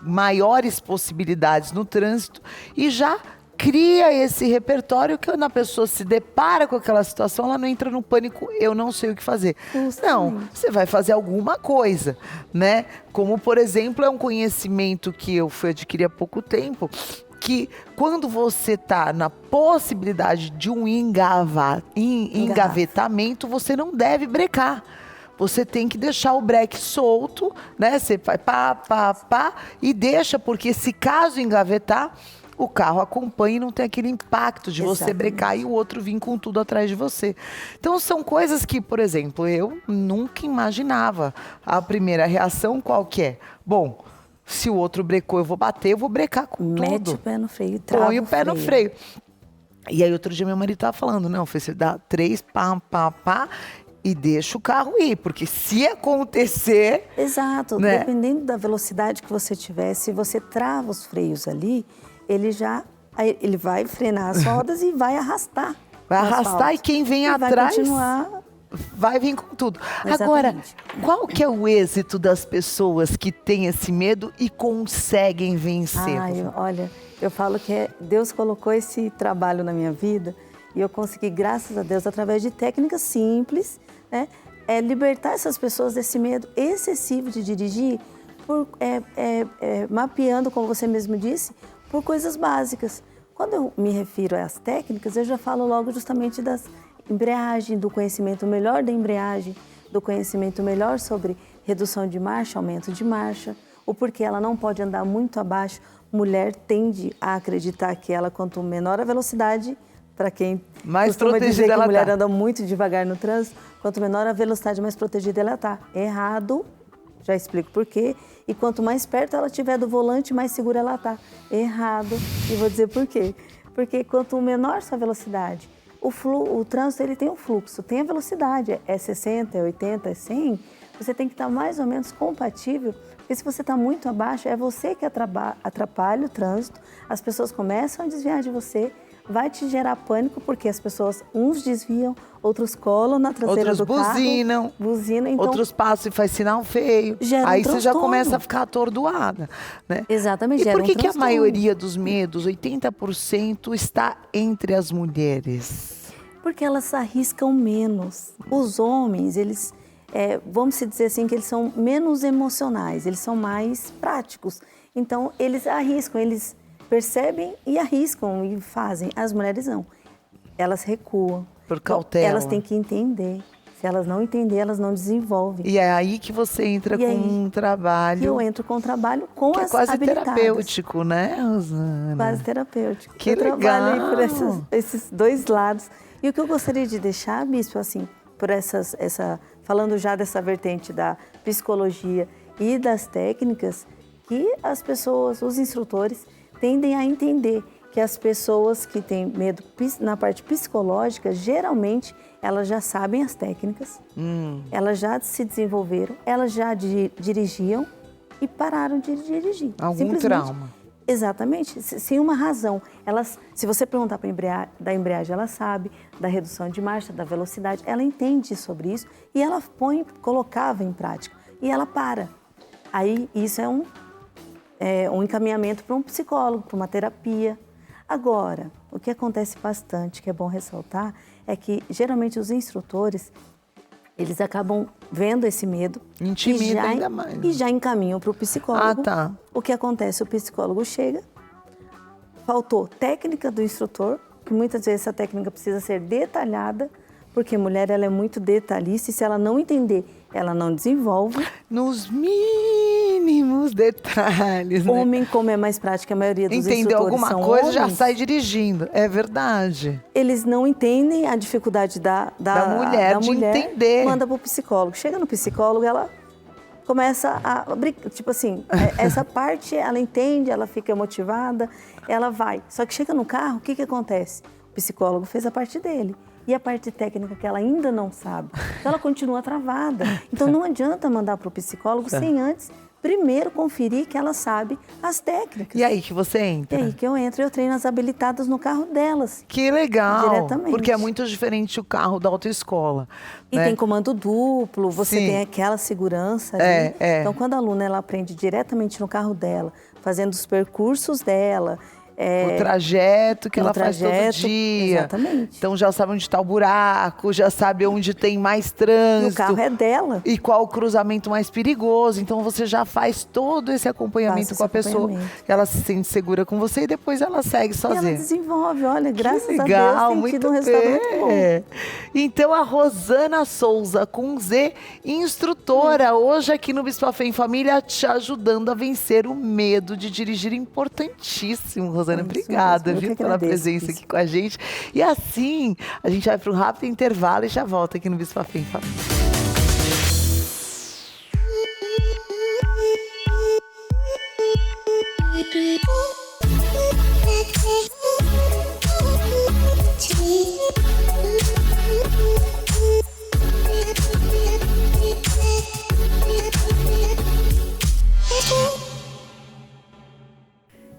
maiores possibilidades no trânsito e já cria esse repertório que quando a pessoa se depara com aquela situação, ela não entra no pânico, eu não sei o que fazer. Não, você vai fazer alguma coisa, né? Como, por exemplo, é um conhecimento que eu fui adquirir há pouco tempo, que quando você está na possibilidade de um engavetamento, você não deve brecar. Você tem que deixar o breque solto, né? Você vai pá, e deixa, porque se caso engavetar, o carro acompanha e não tem aquele impacto de você brecar e o outro vir com tudo atrás de você. Então, são coisas que, por exemplo, eu nunca imaginava. A primeira reação qual que é? Bom, se o outro brecou, eu vou bater, eu vou brecar com tudo. Mete o pé no freio, trava Põe o pé no freio. E aí, outro dia, meu marido estava falando, não, você dá 3, pá, e deixa o carro ir, porque se acontecer... Exato, né? Dependendo da velocidade que você tiver, se você trava os freios ali, ele vai frenar as rodas e vai arrastar. Vai arrastar e quem vem atrás vai continuar. Vai vir com tudo. Exatamente. Agora, qual que é o êxito das pessoas que têm esse medo e conseguem vencer? Olha, eu falo que Deus colocou esse trabalho na minha vida e eu consegui, graças a Deus, através de técnicas simples, né, libertar essas pessoas desse medo excessivo de dirigir, mapeando, como você mesmo disse, por coisas básicas. Quando eu me refiro às técnicas, eu já falo logo justamente das embreagem, do conhecimento melhor da embreagem, do conhecimento melhor sobre redução de marcha, aumento de marcha, o porquê ela não pode andar muito abaixo. Mulher tende a acreditar que ela, quanto menor a velocidade, para quem mais costuma dizer que a mulher tá. anda muito devagar no trânsito, quanto menor a velocidade, mais protegida ela está. Errado, já explico por quê. E quanto mais perto ela estiver do volante, mais segura ela está. Errado, e vou dizer por quê. Porque quanto menor sua velocidade, o trânsito ele tem um fluxo, tem a velocidade, é 60, é 80, é 100, você tem que estar mais ou menos compatível, porque se você está muito abaixo, é você que atrapalha o trânsito, as pessoas começam a desviar de você, vai te gerar pânico, porque as pessoas, uns desviam, outros colam na traseira Outros do carro. Buzinam. Então, outros passam e faz sinal feio. Gera um Aí você já transtorno. começa a ficar atordoada, né? Exatamente, E gera por que, um que a transtorno. maioria dos medos, 80%, está entre as mulheres? Porque elas arriscam menos. Os homens, eles, vamos se dizer assim, que eles são menos emocionais, eles são mais práticos. Então, eles arriscam, eles percebem e arriscam e fazem. As mulheres não. Elas recuam. Por cautela. Elas têm que entender. Se elas não entenderem, elas não desenvolvem. E é aí que você entra E com aí um trabalho que eu entro com um trabalho com que é as quase habilitadas. terapêutico, né, Rosana? Quase terapêutico. Que eu trabalho aí legal! por esses dois lados. E o que eu gostaria de deixar, Bispo, assim, por falando já dessa vertente da psicologia e das técnicas, que as pessoas, os instrutores, tendem a entender que as pessoas que têm medo na parte psicológica, geralmente, elas já sabem as técnicas, elas já se desenvolveram, elas já dirigiam e pararam de dirigir. Algum Simplesmente. trauma. Exatamente, sem uma razão. Se você perguntar da embreagem, ela sabe, da redução de marcha, da velocidade, ela entende sobre isso e ela colocava em prática e ela para. Aí isso é um encaminhamento para um psicólogo, para uma terapia. Agora, o que acontece bastante, que é bom ressaltar, é que geralmente os instrutores, eles acabam vendo esse medo Intimida ainda mais. e já encaminham para o psicólogo. Ah, tá. O que acontece? O psicólogo chega, faltou técnica do instrutor, que muitas vezes essa técnica precisa ser detalhada, porque a mulher ela é muito detalhista e se ela não entender, ela não desenvolve. Nos mínimos detalhes, né? Homem, como é mais prática, a maioria dos Entendeu instrutores alguma são coisa, já homens, sai dirigindo. É verdade. eles não entendem a dificuldade da mulher de entender. Manda para o psicólogo. Chega no psicólogo, ela começa a brincar. Tipo assim, essa parte ela entende, ela fica motivada, ela vai. Só que chega no carro, o que acontece? O psicólogo fez a parte dele. E a parte técnica que ela ainda não sabe. Então ela continua travada. Então não adianta mandar para o psicólogo sem antes primeiro conferir que ela sabe as técnicas. E aí que você E entra? aí que eu entro e eu treino as habilitadas no carro delas. Que legal. Diretamente. Porque é muito diferente o carro da autoescola. E né? tem comando duplo, você Sim. tem aquela segurança ali. É. Então, quando a aluna ela aprende diretamente no carro dela, fazendo os percursos dela, O trajeto que no ela faz todo trajeto, dia. exatamente. Então já sabe onde está o buraco, já sabe onde tem mais E trânsito. o carro é dela. E qual o cruzamento mais perigoso. Então você já faz todo esse acompanhamento Faço com a esse pessoa. acompanhamento. Ela se sente segura com você e depois ela segue E ela sozinha. desenvolve, olha, graças Que a legal, Deus tem muito tido um resultado muito bom. bem. Então a Rosana Souza, com Z, instrutora, hoje aqui no Bispo-Fé em Família, te ajudando a vencer o medo de dirigir. Importantíssimo, Rosana. Isso Obrigada, mesmo, eu viu, que pela agradeço, presença Bispo. aqui com a gente. E assim, a gente vai para um rápido intervalo e já volta aqui no Bispo-Fé em Família.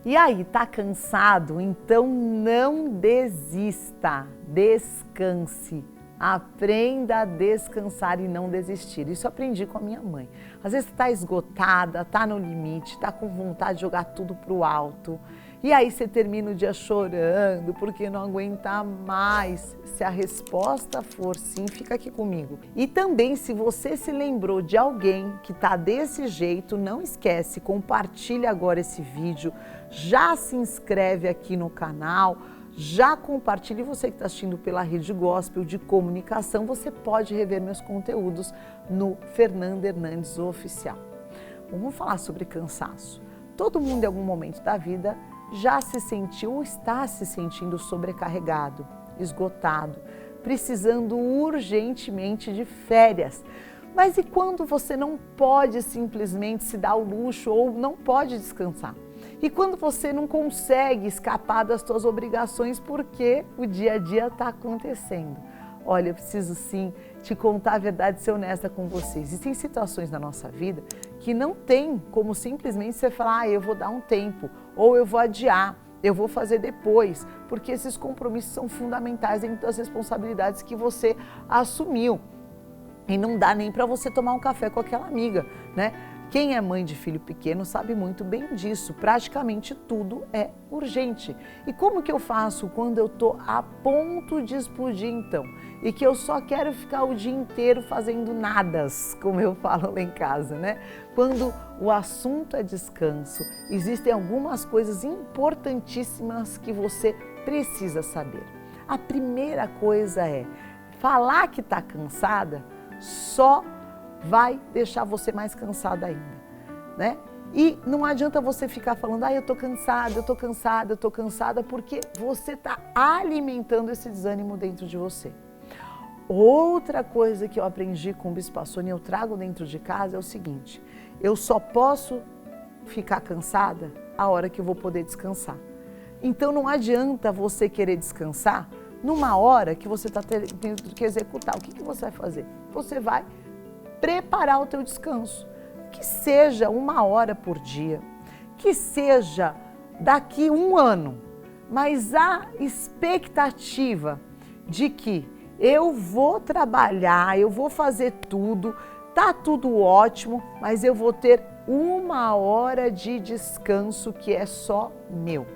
E aí, tá cansado? Então não desista, descanse. Aprenda a descansar e não desistir. Isso eu aprendi com a minha mãe. Às vezes tá esgotada, tá no limite, tá com vontade de jogar tudo pro alto. E aí você termina o dia chorando porque não aguenta mais. Se a resposta for sim, fica aqui comigo. E também, se você se lembrou de alguém que tá desse jeito, não esquece, compartilha agora esse vídeo, já se inscreve aqui no canal, já compartilhe. Você que está assistindo pela Rede Gospel de Comunicação, você pode rever meus conteúdos no Fernanda Hernandes Oficial. Vamos falar sobre cansaço. Todo mundo em algum momento da vida já se sentiu ou está se sentindo sobrecarregado, esgotado, precisando urgentemente de férias. Mas e quando você não pode simplesmente se dar o luxo ou não pode descansar? E quando você não consegue escapar das suas obrigações porque o dia a dia está acontecendo? Olha, eu preciso sim te contar a verdade e ser honesta com vocês. Existem situações na nossa vida que não tem como simplesmente você falar, eu vou dar um tempo ou eu vou adiar. eu vou fazer depois, porque esses compromissos são fundamentais dentro das responsabilidades que você assumiu. E não dá nem para você tomar um café com aquela amiga, né? Quem é mãe de filho pequeno sabe muito bem disso. Praticamente tudo é urgente. E como que eu faço quando eu tô a ponto de explodir então? E que eu só quero ficar o dia inteiro fazendo nadas, como eu falo lá em casa, né? Quando o assunto é descanso, existem algumas coisas importantíssimas que você precisa saber. A primeira coisa é falar que tá cansada só vai deixar você mais cansada ainda, né? E não adianta você ficar falando, eu tô cansada, eu tô cansada, eu tô cansada, porque você está alimentando esse desânimo dentro de você. Outra coisa que eu aprendi com o Bispo Assônia e eu trago dentro de casa é o seguinte, eu só posso ficar cansada a hora que eu vou poder descansar. Então não adianta você querer descansar numa hora que você está tendo que executar. O que você vai fazer? Você vai preparar o teu descanso, que seja 1 hora por dia, que seja daqui 1 ano, mas a expectativa de que eu vou trabalhar, eu vou fazer tudo, tá tudo ótimo, mas eu vou ter 1 hora de descanso que é só meu.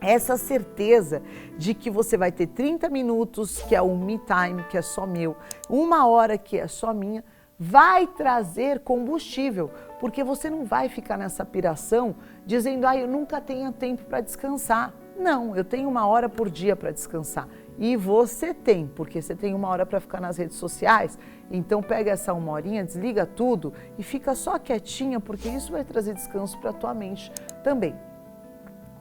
Essa certeza de que você vai ter 30 minutos, que é o me time, que é só meu, 1 hora que é só minha, vai trazer combustível, porque você não vai ficar nessa piração dizendo, eu nunca tenho tempo para descansar. Não, eu tenho 1 hora por dia para descansar. E você tem, porque você tem 1 hora para ficar nas redes sociais, então pega essa 1 horinha, desliga tudo e fica só quietinha, porque isso vai trazer descanso para a tua mente também.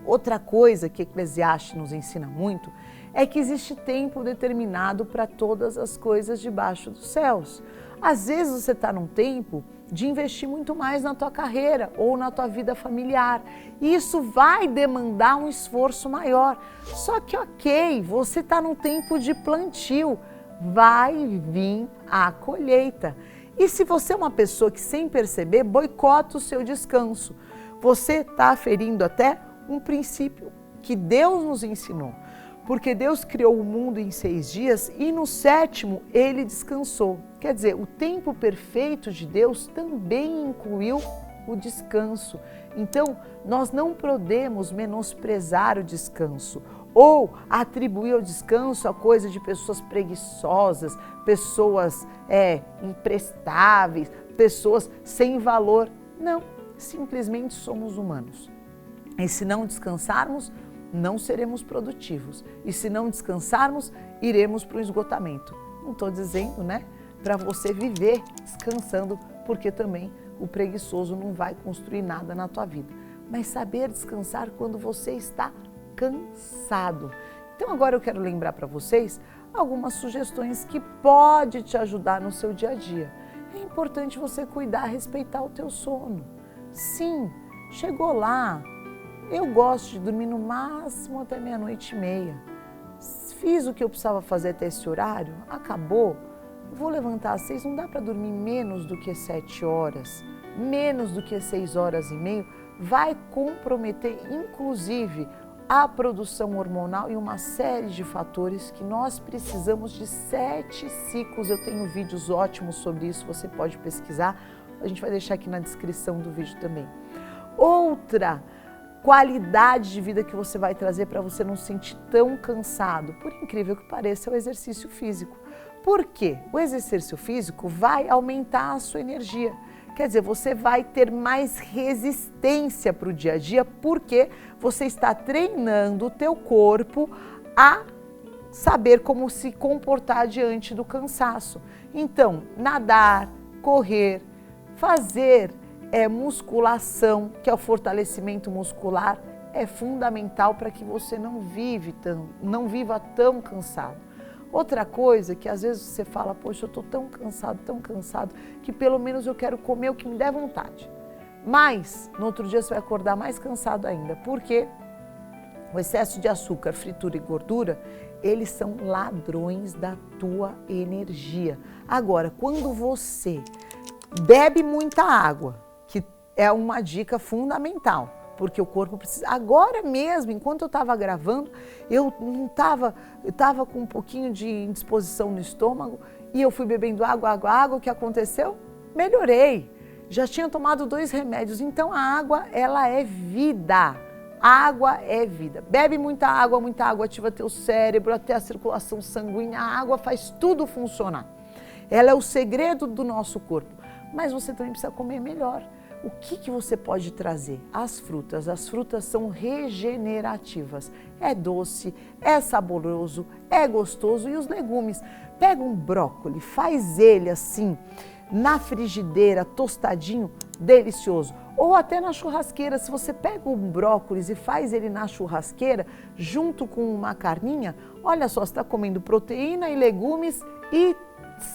Outra coisa que Eclesiastes nos ensina muito é que existe tempo determinado para todas as coisas debaixo dos céus. Às vezes você está num tempo de investir muito mais na tua carreira ou na tua vida familiar. E isso vai demandar um esforço maior. Só que ok, você está num tempo de plantio, vai vir a colheita. E se você é uma pessoa que sem perceber boicota o seu descanso, você está ferindo até um princípio que Deus nos ensinou. Porque Deus criou o mundo em 6 dias e no 7º ele descansou. Quer dizer, o tempo perfeito de Deus também incluiu o descanso. Então, nós não podemos menosprezar o descanso ou atribuir ao descanso a coisa de pessoas preguiçosas, pessoas imprestáveis, pessoas sem valor. Não, simplesmente somos humanos. E se não descansarmos, não seremos produtivos. E se não descansarmos, iremos para o esgotamento. Não estou dizendo, para você viver descansando, porque também o preguiçoso não vai construir nada na tua vida. Mas saber descansar quando você está cansado. Então agora eu quero lembrar para vocês algumas sugestões que podem te ajudar no seu dia a dia. É importante você cuidar, respeitar o teu sono. Sim, chegou lá. Eu gosto de dormir no máximo até 00:30. Fiz o que eu precisava fazer até esse horário, acabou. Vou levantar às 6, não dá para dormir menos do que 7 horas, menos do que 6h30, vai comprometer inclusive a produção hormonal e uma série de fatores que nós precisamos de 7 ciclos. Eu tenho vídeos ótimos sobre isso, você pode pesquisar, a gente vai deixar aqui na descrição do vídeo também. Outra qualidade de vida que você vai trazer para você não se sentir tão cansado, por incrível que pareça, é o exercício físico. Por quê? O exercício físico vai aumentar a sua energia. Quer dizer, você vai ter mais resistência para o dia a dia, porque você está treinando o teu corpo a saber como se comportar diante do cansaço. Então, nadar, correr, fazer musculação, que é o fortalecimento muscular, é fundamental para que você não viva tão cansado. Outra coisa que às vezes você fala, poxa, eu estou tão cansado, que pelo menos eu quero comer o que me der vontade. Mas, no outro dia você vai acordar mais cansado ainda, porque o excesso de açúcar, fritura e gordura, eles são ladrões da tua energia. Agora, quando você bebe muita água, que é uma dica fundamental, porque o corpo precisa. Agora mesmo, enquanto eu estava gravando, eu estava com um pouquinho de indisposição no estômago e eu fui bebendo água. O que aconteceu? Melhorei. Já tinha tomado 2 remédios. Então a água, ela é vida. Água é vida. Bebe muita água ativa teu cérebro, até a circulação sanguínea. A água faz tudo funcionar. Ela é o segredo do nosso corpo. Mas você também precisa comer melhor. O que você pode trazer? As frutas. As frutas são regenerativas. É doce, é saboroso, é gostoso. E os legumes? Pega um brócolis, faz ele assim, na frigideira, tostadinho, delicioso. Ou até na churrasqueira, se você pega um brócolis e faz ele na churrasqueira, junto com uma carninha, olha só, você está comendo proteína e legumes e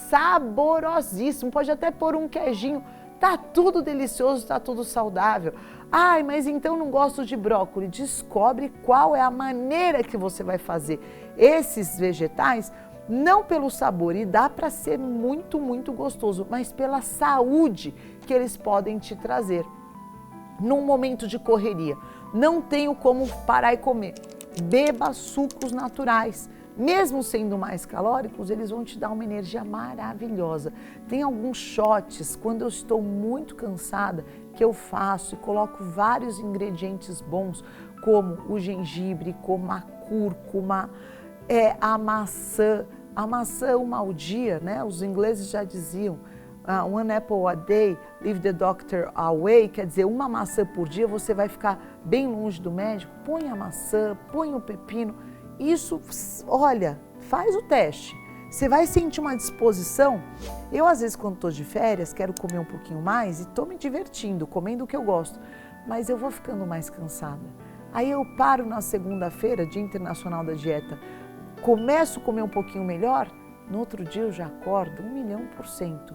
saborosíssimo. Pode até pôr um queijinho, tá tudo delicioso, tá tudo saudável. Ai, mas então não gosto de brócolis. Descobre qual é a maneira que você vai fazer esses vegetais, não pelo sabor, e dá para ser muito, muito gostoso, mas pela saúde que eles podem te trazer. Num momento de correria, não tenho como parar e comer. Beba sucos naturais. Mesmo sendo mais calóricos, eles vão te dar uma energia maravilhosa. Tem alguns shots, quando eu estou muito cansada, que eu faço e coloco vários ingredientes bons, como o gengibre, como a cúrcuma, a maçã. A maçã uma ao dia, né? Os ingleses já diziam, one apple a day, leave the doctor away, quer dizer, uma maçã por dia você vai ficar bem longe do médico. Põe a maçã, põe o pepino. Isso, olha, faz o teste. Você vai sentir uma disposição. Eu, às vezes, quando estou de férias, quero comer um pouquinho mais e estou me divertindo, comendo o que eu gosto. Mas eu vou ficando mais cansada. Aí eu paro na segunda-feira, Dia Internacional da Dieta, começo a comer um pouquinho melhor, no outro dia eu já acordo 1.000.000%.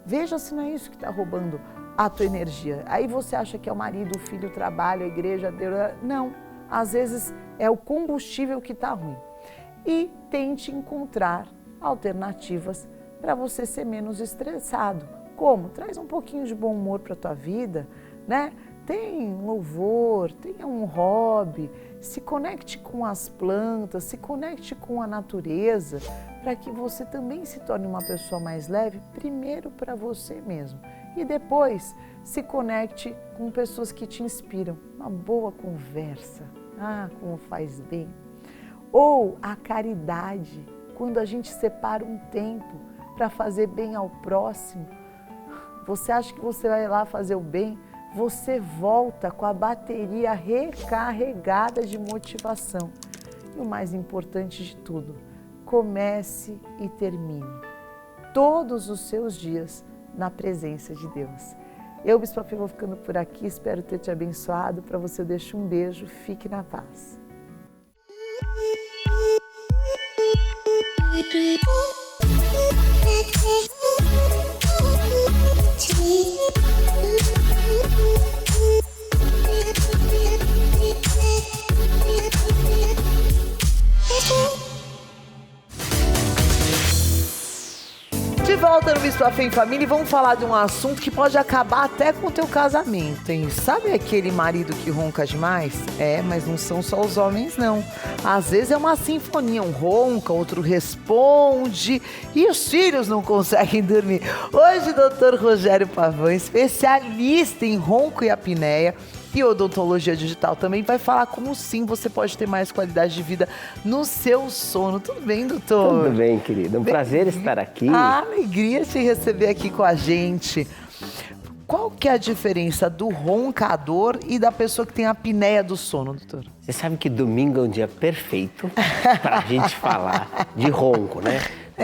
Veja se não é isso que está roubando a tua energia. Aí você acha que é o marido, o filho, o trabalho, a igreja, Deus. Não, às vezes é o combustível que está ruim. E tente encontrar alternativas para você ser menos estressado. Como? Traz um pouquinho de bom humor para a tua vida, né? Tem louvor, tenha um hobby, se conecte com as plantas, se conecte com a natureza, para que você também se torne uma pessoa mais leve, primeiro para você mesmo. E depois se conecte com pessoas que te inspiram. Uma boa conversa, como faz bem. Ou a caridade, quando a gente separa um tempo para fazer bem ao próximo. Você acha que você vai lá fazer o bem? Você volta com a bateria recarregada de motivação. E o mais importante de tudo, comece e termine todos os seus dias na presença de Deus. Eu, Bispa Fê, vou ficando por aqui, espero ter te abençoado. Para você eu deixo um beijo, fique na paz. De volta no Bispa Fê em Família e vamos falar de um assunto que pode acabar até com o teu casamento, hein? Sabe aquele marido que ronca demais? Mas não são só os homens, não. Às vezes é uma sinfonia, um ronca, outro responde e os filhos não conseguem dormir. Hoje o Dr. Rogério Pavão, especialista em ronco e apneia e odontologia digital, também vai falar como sim você pode ter mais qualidade de vida no seu sono. Tudo bem, doutor? Tudo bem, querida. Um prazer estar aqui. Alegria te receber aqui com a gente. Qual que é a diferença do roncador e da pessoa que tem a apneia do sono, doutor? Você sabe que domingo é um dia perfeito para a gente falar de ronco, né?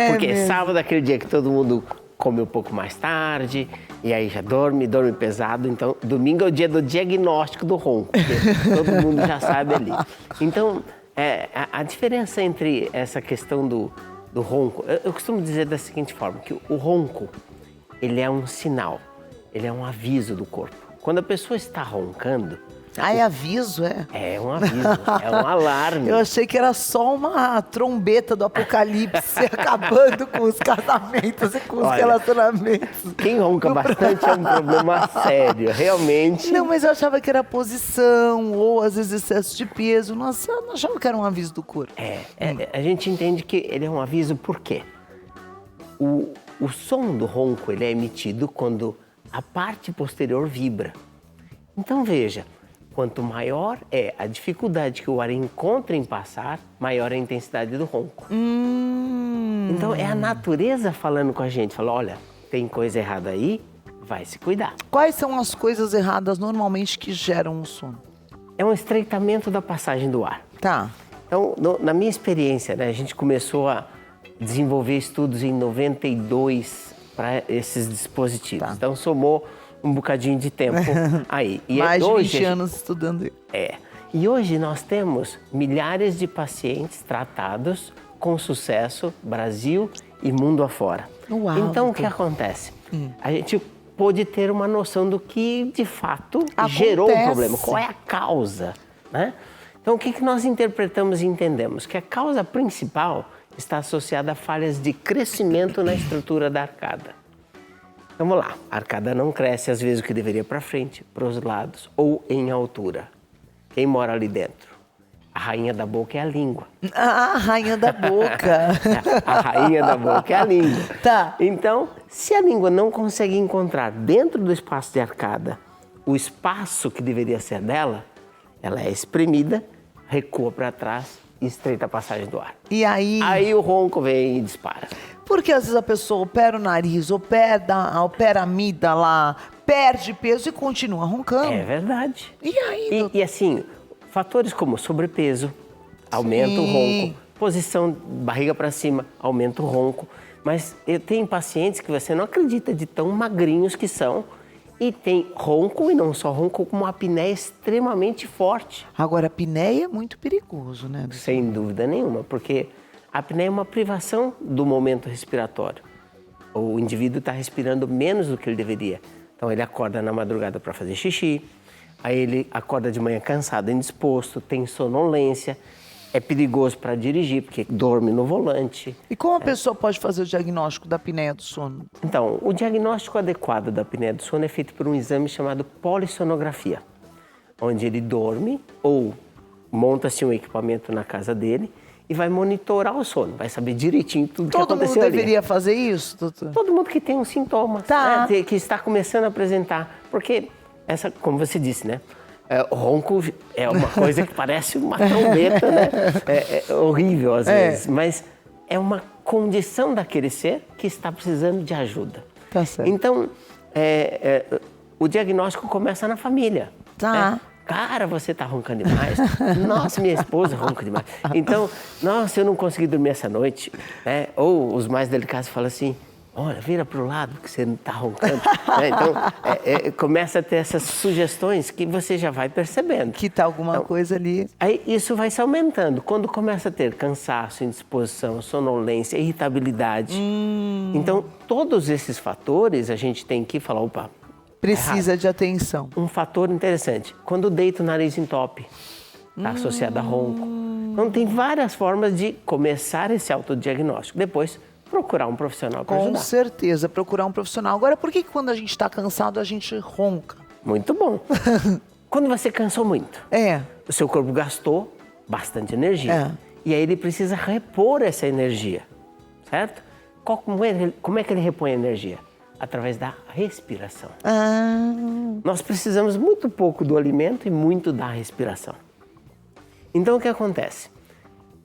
Porque sábado é aquele dia que todo mundo come um pouco mais tarde e aí já dorme pesado. Então, domingo é o dia do diagnóstico do ronco, porque todo mundo já sabe ali. Então, a diferença entre essa questão do ronco, eu costumo dizer da seguinte forma, que o ronco, ele é um sinal, ele é um aviso do corpo. Quando a pessoa está roncando, Ah, é aviso, é? É um aviso, é um alarme. Eu achei que era só uma trombeta do apocalipse acabando com os casamentos e com os relacionamentos. Quem ronca bastante é um problema sério, realmente. Não, mas eu achava que era posição ou às vezes excesso de peso. Nossa, eu não achava que era um aviso do corpo. A gente entende que ele é um aviso por quê? O som do ronco ele é emitido quando a parte posterior vibra. Então veja, quanto maior é a dificuldade que o ar encontra em passar, maior é a intensidade do ronco. Então é a natureza falando com a gente, falando, olha, tem coisa errada aí, vai se cuidar. Quais são as coisas erradas normalmente que geram o sono? É um estreitamento da passagem do ar. Tá. Então, na minha experiência, né, a gente começou a desenvolver estudos em 92 para esses dispositivos. Tá. Então, somou um bocadinho de tempo aí. E Mais de hoje, 20 anos estudando. E hoje nós temos milhares de pacientes tratados com sucesso, Brasil e mundo afora. Uau, então, o que acontece? A gente pôde ter uma noção do que, de fato, Acontece. gerou o problema. Qual é a causa, né? Então, o que nós interpretamos e entendemos? Que a causa principal está associada a falhas de crescimento na estrutura da arcada. Vamos lá, a arcada não cresce às vezes o que deveria para frente, para os lados ou em altura. Quem mora ali dentro? A rainha da boca é a língua. Ah, a rainha da boca. A rainha da boca é a língua. Tá. Então, se a língua não consegue encontrar dentro do espaço de arcada o espaço que deveria ser dela, ela é espremida, recua para trás e estreita a passagem do ar. E aí? Aí o ronco vem e dispara. Porque às vezes a pessoa opera o nariz, opera a amígdala, perde peso e continua roncando. É verdade. E aí? E assim, fatores como sobrepeso, aumenta o ronco, posição barriga para cima, aumenta o ronco. Mas eu tenho pacientes que você não acredita de tão magrinhos que são e tem ronco, e não só ronco, como uma apneia extremamente forte. Agora, a apneia é muito perigoso, né? Sem dúvida nenhuma, porque a apneia é uma privação do momento respiratório. O indivíduo está respirando menos do que ele deveria. Então, ele acorda na madrugada para fazer xixi, aí ele acorda de manhã cansado, indisposto, tem sonolência, é perigoso para dirigir, porque dorme no volante. E como a pessoa pode fazer o diagnóstico da apneia do sono? Então, o diagnóstico adequado da apneia do sono é feito por um exame chamado polissonografia, onde ele dorme ou monta-se um equipamento na casa dele e vai monitorar o sono, vai saber direitinho tudo que aconteceu ali. Todo mundo deveria fazer isso, doutor? Todo mundo que tem um sintoma, Tá. né, que está começando a apresentar. Porque, como você disse, né? O ronco é uma coisa que parece uma trombeta, né? É horrível às vezes, mas é uma condição daquele ser que está precisando de ajuda. Tá certo. Então, o diagnóstico começa na família. Tá. Né? Cara, você tá roncando demais. Nossa, minha esposa ronca demais. Então, nossa, eu não consegui dormir essa noite. Né? Ou os mais delicados falam assim, olha, vira pro lado que você não tá roncando. Né? Então, começa a ter essas sugestões que você já vai percebendo. Que tá alguma coisa ali. Aí isso vai se aumentando. Quando começa a ter cansaço, indisposição, sonolência, irritabilidade. Então, todos esses fatores a gente tem que falar, opa, Precisa de atenção. um fator interessante, quando deita o nariz entope, está associado a ronco. Então, tem várias formas de começar esse autodiagnóstico. Depois, procurar um profissional para Com ajudar. certeza, procurar um profissional. Agora, por que quando a gente está cansado a gente ronca? Muito bom. Quando você cansou muito, o seu corpo gastou bastante energia. E aí ele precisa repor essa energia, certo? Como é que ele repõe a energia? Através da respiração. Nós precisamos muito pouco do alimento e muito da respiração. Então, o que acontece?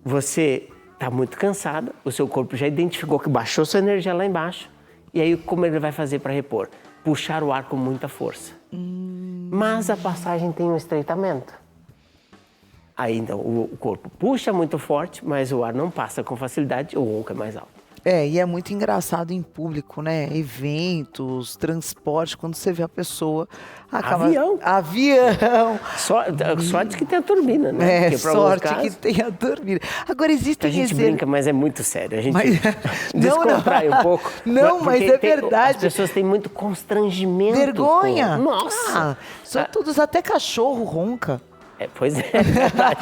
Você está muito cansado, o seu corpo já identificou que baixou sua energia lá embaixo, e aí como ele vai fazer para repor? Puxar o ar com muita força. Mas a passagem tem um estreitamento. Aí, então, o corpo puxa muito forte, mas o ar não passa com facilidade, o ronco é mais alto. E é muito engraçado em público, né? Eventos, transporte, quando você vê a pessoa... Avião! Sorte que tem a turbina, né? Porque pra sorte casos, que tem a turbina. Agora, existem... A gente brinca, mas é muito sério. A gente descontrai um pouco. Mas é verdade. As pessoas têm muito constrangimento. Vergonha. Nossa! São todos, até cachorro ronca. Pois é verdade.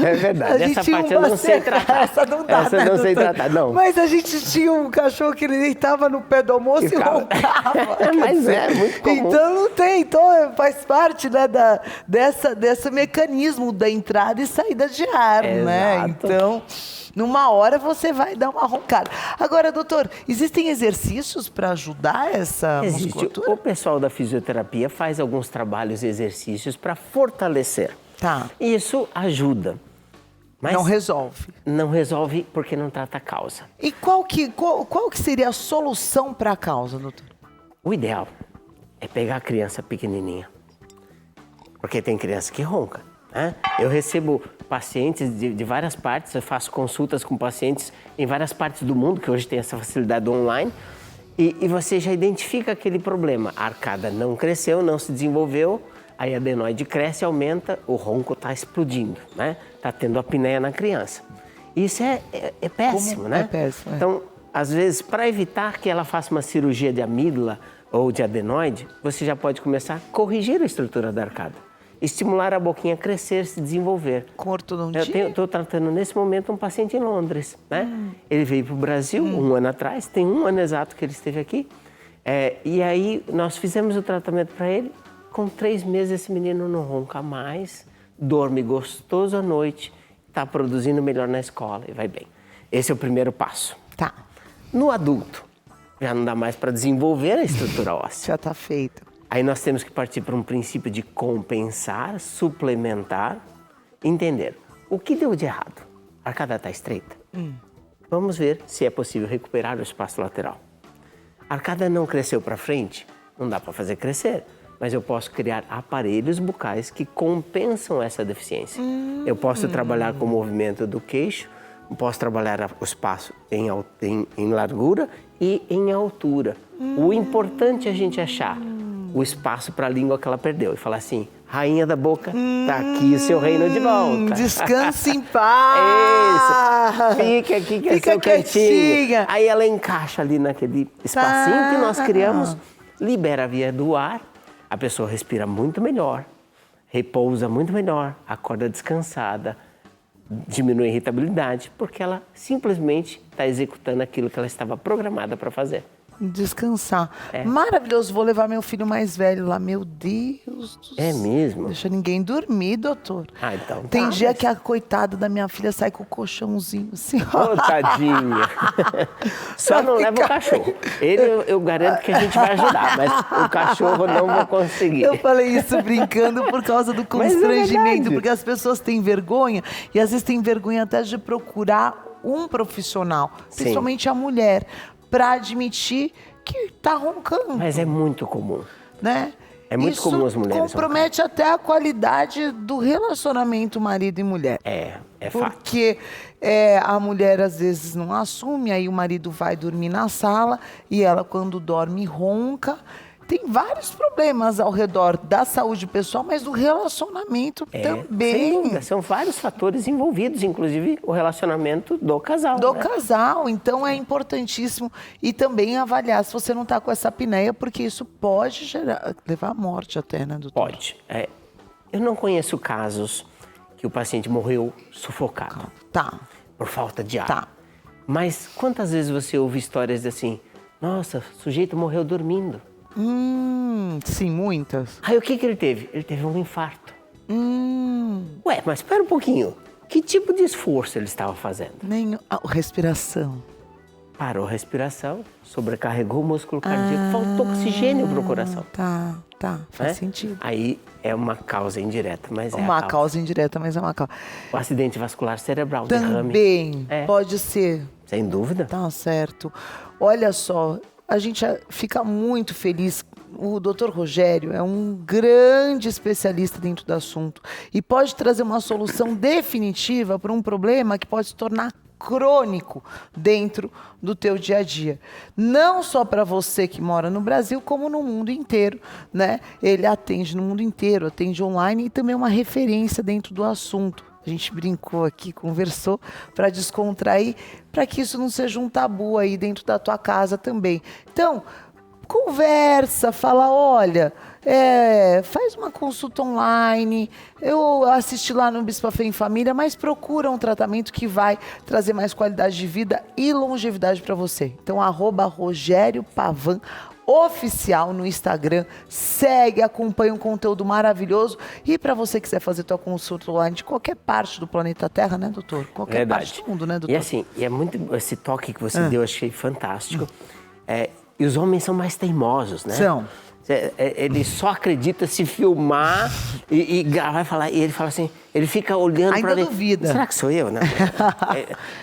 É verdade. Essa parte eu não sei tratar. Essa não dá, Essa eu não sei tratar, não. Mas a gente tinha um cachorro que ele deitava no pé do almoço e roncava. Mas é muito comum. Então não tem. Então faz parte, né, desse mecanismo da entrada e saída de ar, né? Então, numa hora você vai dar uma roncada. Agora, doutor, existem exercícios para ajudar essa musculatura? O pessoal da fisioterapia faz alguns trabalhos e exercícios para fortalecer. Tá. Isso ajuda. Mas não resolve. Não resolve porque não trata a causa. E qual que seria a solução para a causa, doutor? O ideal é pegar a criança pequenininha. Porque tem criança que ronca, né? Eu recebo pacientes de várias partes, eu faço consultas com pacientes em várias partes do mundo, que hoje tem essa facilidade online, e você já identifica aquele problema. A arcada não cresceu, não se desenvolveu, aí a adenoide cresce, aumenta, o ronco está explodindo, né? Está tendo apneia na criança. Isso é péssimo, né? É péssimo. Então, às vezes, para evitar que ela faça uma cirurgia de amígdala ou de adenoide, você já pode começar a corrigir a estrutura da arcada. Estimular a boquinha a crescer, se desenvolver. Com ortodontia? Eu estou tratando nesse momento um paciente em Londres, né? Ele veio para o Brasil um ano atrás, tem um ano exato que ele esteve aqui. E aí nós fizemos o tratamento para ele. Com 3 meses esse menino não ronca mais, dorme gostoso à noite, está produzindo melhor na escola e vai bem. Esse é o primeiro passo. Tá. No adulto, já não dá mais para desenvolver a estrutura óssea. Já está feito. Aí nós temos que partir para um princípio de compensar, suplementar, entender o que deu de errado. A arcada está estreita. Vamos ver se é possível recuperar o espaço lateral. A arcada não cresceu para frente, não dá para fazer crescer, mas eu posso criar aparelhos bucais que compensam essa deficiência. Eu posso trabalhar com o movimento do queixo, posso trabalhar o espaço em largura e em altura. O importante é a gente achar o espaço para a língua que ela perdeu e falar assim: rainha da boca, tá aqui o seu reino de volta. Descanse em paz. Isso. Fica aqui que Fica é seu cantinho. quietinha. Aí ela encaixa ali naquele espacinho que nós criamos, libera a via do ar, a pessoa respira muito melhor, repousa muito melhor, acorda descansada, diminui a irritabilidade, porque ela simplesmente está executando aquilo que ela estava programada para fazer. Descansar. Maravilhoso. Vou levar meu filho mais velho lá. Meu Deus do céu. É mesmo? Deixa ninguém dormir, doutor. Então Tem tá, dia que a coitada da minha filha sai com o colchãozinho assim. Ô, tadinha. Só não leva o cachorro. Ele eu garanto que a gente vai ajudar, mas o cachorro não vou conseguir. Eu falei isso brincando por causa do constrangimento, porque as pessoas têm vergonha e às vezes têm vergonha até de procurar um profissional, principalmente a mulher, para admitir que tá roncando. Mas é muito comum. Né? É muito comum as mulheres Isso compromete até a qualidade do relacionamento marido e mulher. É fato. Porque a mulher às vezes não assume, aí o marido vai dormir na sala e ela, quando dorme, ronca. Tem vários problemas ao redor da saúde pessoal, mas do relacionamento também. Sem dúvida, são vários fatores envolvidos, inclusive o relacionamento do casal. Do casal, então é importantíssimo. E também avaliar se você não está com essa apneia, porque isso pode levar à morte até, né, doutor? Pode. Eu não conheço casos que o paciente morreu sufocado. Tá. Por falta de ar. Tá. Mas quantas vezes você ouve histórias assim, nossa, o sujeito morreu dormindo. Sim, muitas. Aí o que ele teve? Ele teve um infarto. Ué, mas espera um pouquinho. Que tipo de esforço ele estava fazendo? Respiração. Parou a respiração, sobrecarregou o músculo cardíaco, faltou oxigênio para o coração. Tá, faz sentido. Aí é uma causa indireta, mas uma causa indireta, mas é uma causa. O acidente vascular cerebral, derrame. Também pode ser. Sem dúvida. Tá certo. Olha só, a gente fica muito feliz. O Dr. Rogério é um grande especialista dentro do assunto e pode trazer uma solução definitiva para um problema que pode se tornar crônico dentro do teu dia a dia. Não só para você que mora no Brasil, como no mundo inteiro, né? Ele atende no mundo inteiro, atende online e também é uma referência dentro do assunto. A gente brincou aqui, conversou para descontrair, para que isso não seja um tabu aí dentro da tua casa também. Então, conversa, fala, olha, faz uma consulta online, eu assisti lá no Bispafé em Família, mas procura um tratamento que vai trazer mais qualidade de vida e longevidade para você. Então, @Rogério Pavan Oficial no Instagram, segue, acompanha um conteúdo maravilhoso. E para você que quiser fazer tua consulta online de qualquer parte do planeta Terra, né, doutor? Qualquer parte do mundo, né, doutor? E assim, é muito esse toque que você deu, achei fantástico. E os homens são mais teimosos, né? São. Ele só acredita se filmar e gravar e falar. E ele fala assim, ele fica olhando para ver. Ainda duvida. Será que sou eu, né?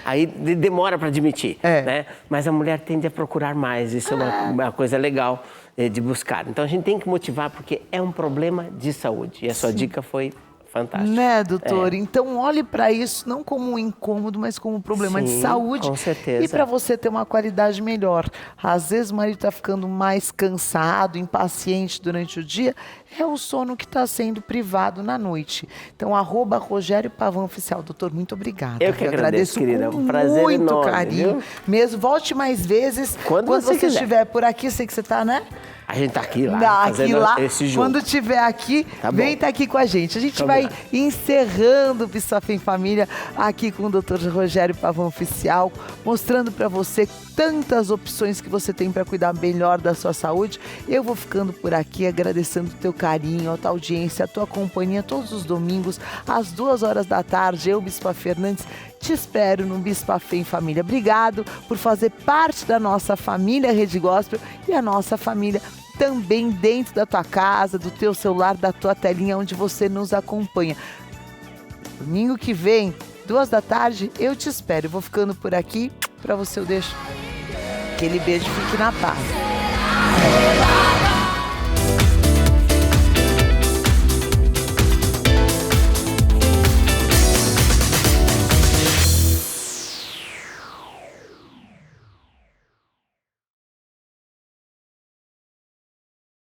Aí demora para admitir, né? Mas a mulher tende a procurar mais. Isso é uma coisa legal de buscar. Então a gente tem que motivar porque é um problema de saúde. E a sua dica foi fantástica. Né, doutor? Então olhe para isso não como um incômodo, mas como um problema de saúde. Com certeza. E para você ter uma qualidade melhor. Às vezes o marido está ficando mais cansado, impaciente durante o dia, é o sono que está sendo privado na noite. Então, @Rogério Pavan Oficial. Doutor, muito obrigada. Eu que agradeço, querida. Com um prazer muito enorme, carinho. Viu? Mesmo. Volte mais vezes. Quando você quiser. estiver por aqui, sei que você está, né? A gente tá aqui lá, fazendo esse jogo. Quando tiver aqui, Tá bom. vem estar aqui com a gente. A gente Combinado. vai encerrando o Bispafé em Família aqui com o Dr. Rogério Pavan Oficial, mostrando para você tantas opções que você tem para cuidar melhor da sua saúde. Eu vou ficando por aqui, agradecendo o teu carinho, a tua audiência, a tua companhia todos os domingos, às 2h da tarde. Eu, Bispa Fernandes, te espero no Bispafé em Família. Obrigado por fazer parte da nossa família Rede Gospel e a nossa família também dentro da tua casa, do teu celular, da tua telinha, onde você nos acompanha. Domingo que vem, 2 da tarde, eu te espero. Eu vou ficando por aqui. Para você eu deixo aquele beijo, fique na paz.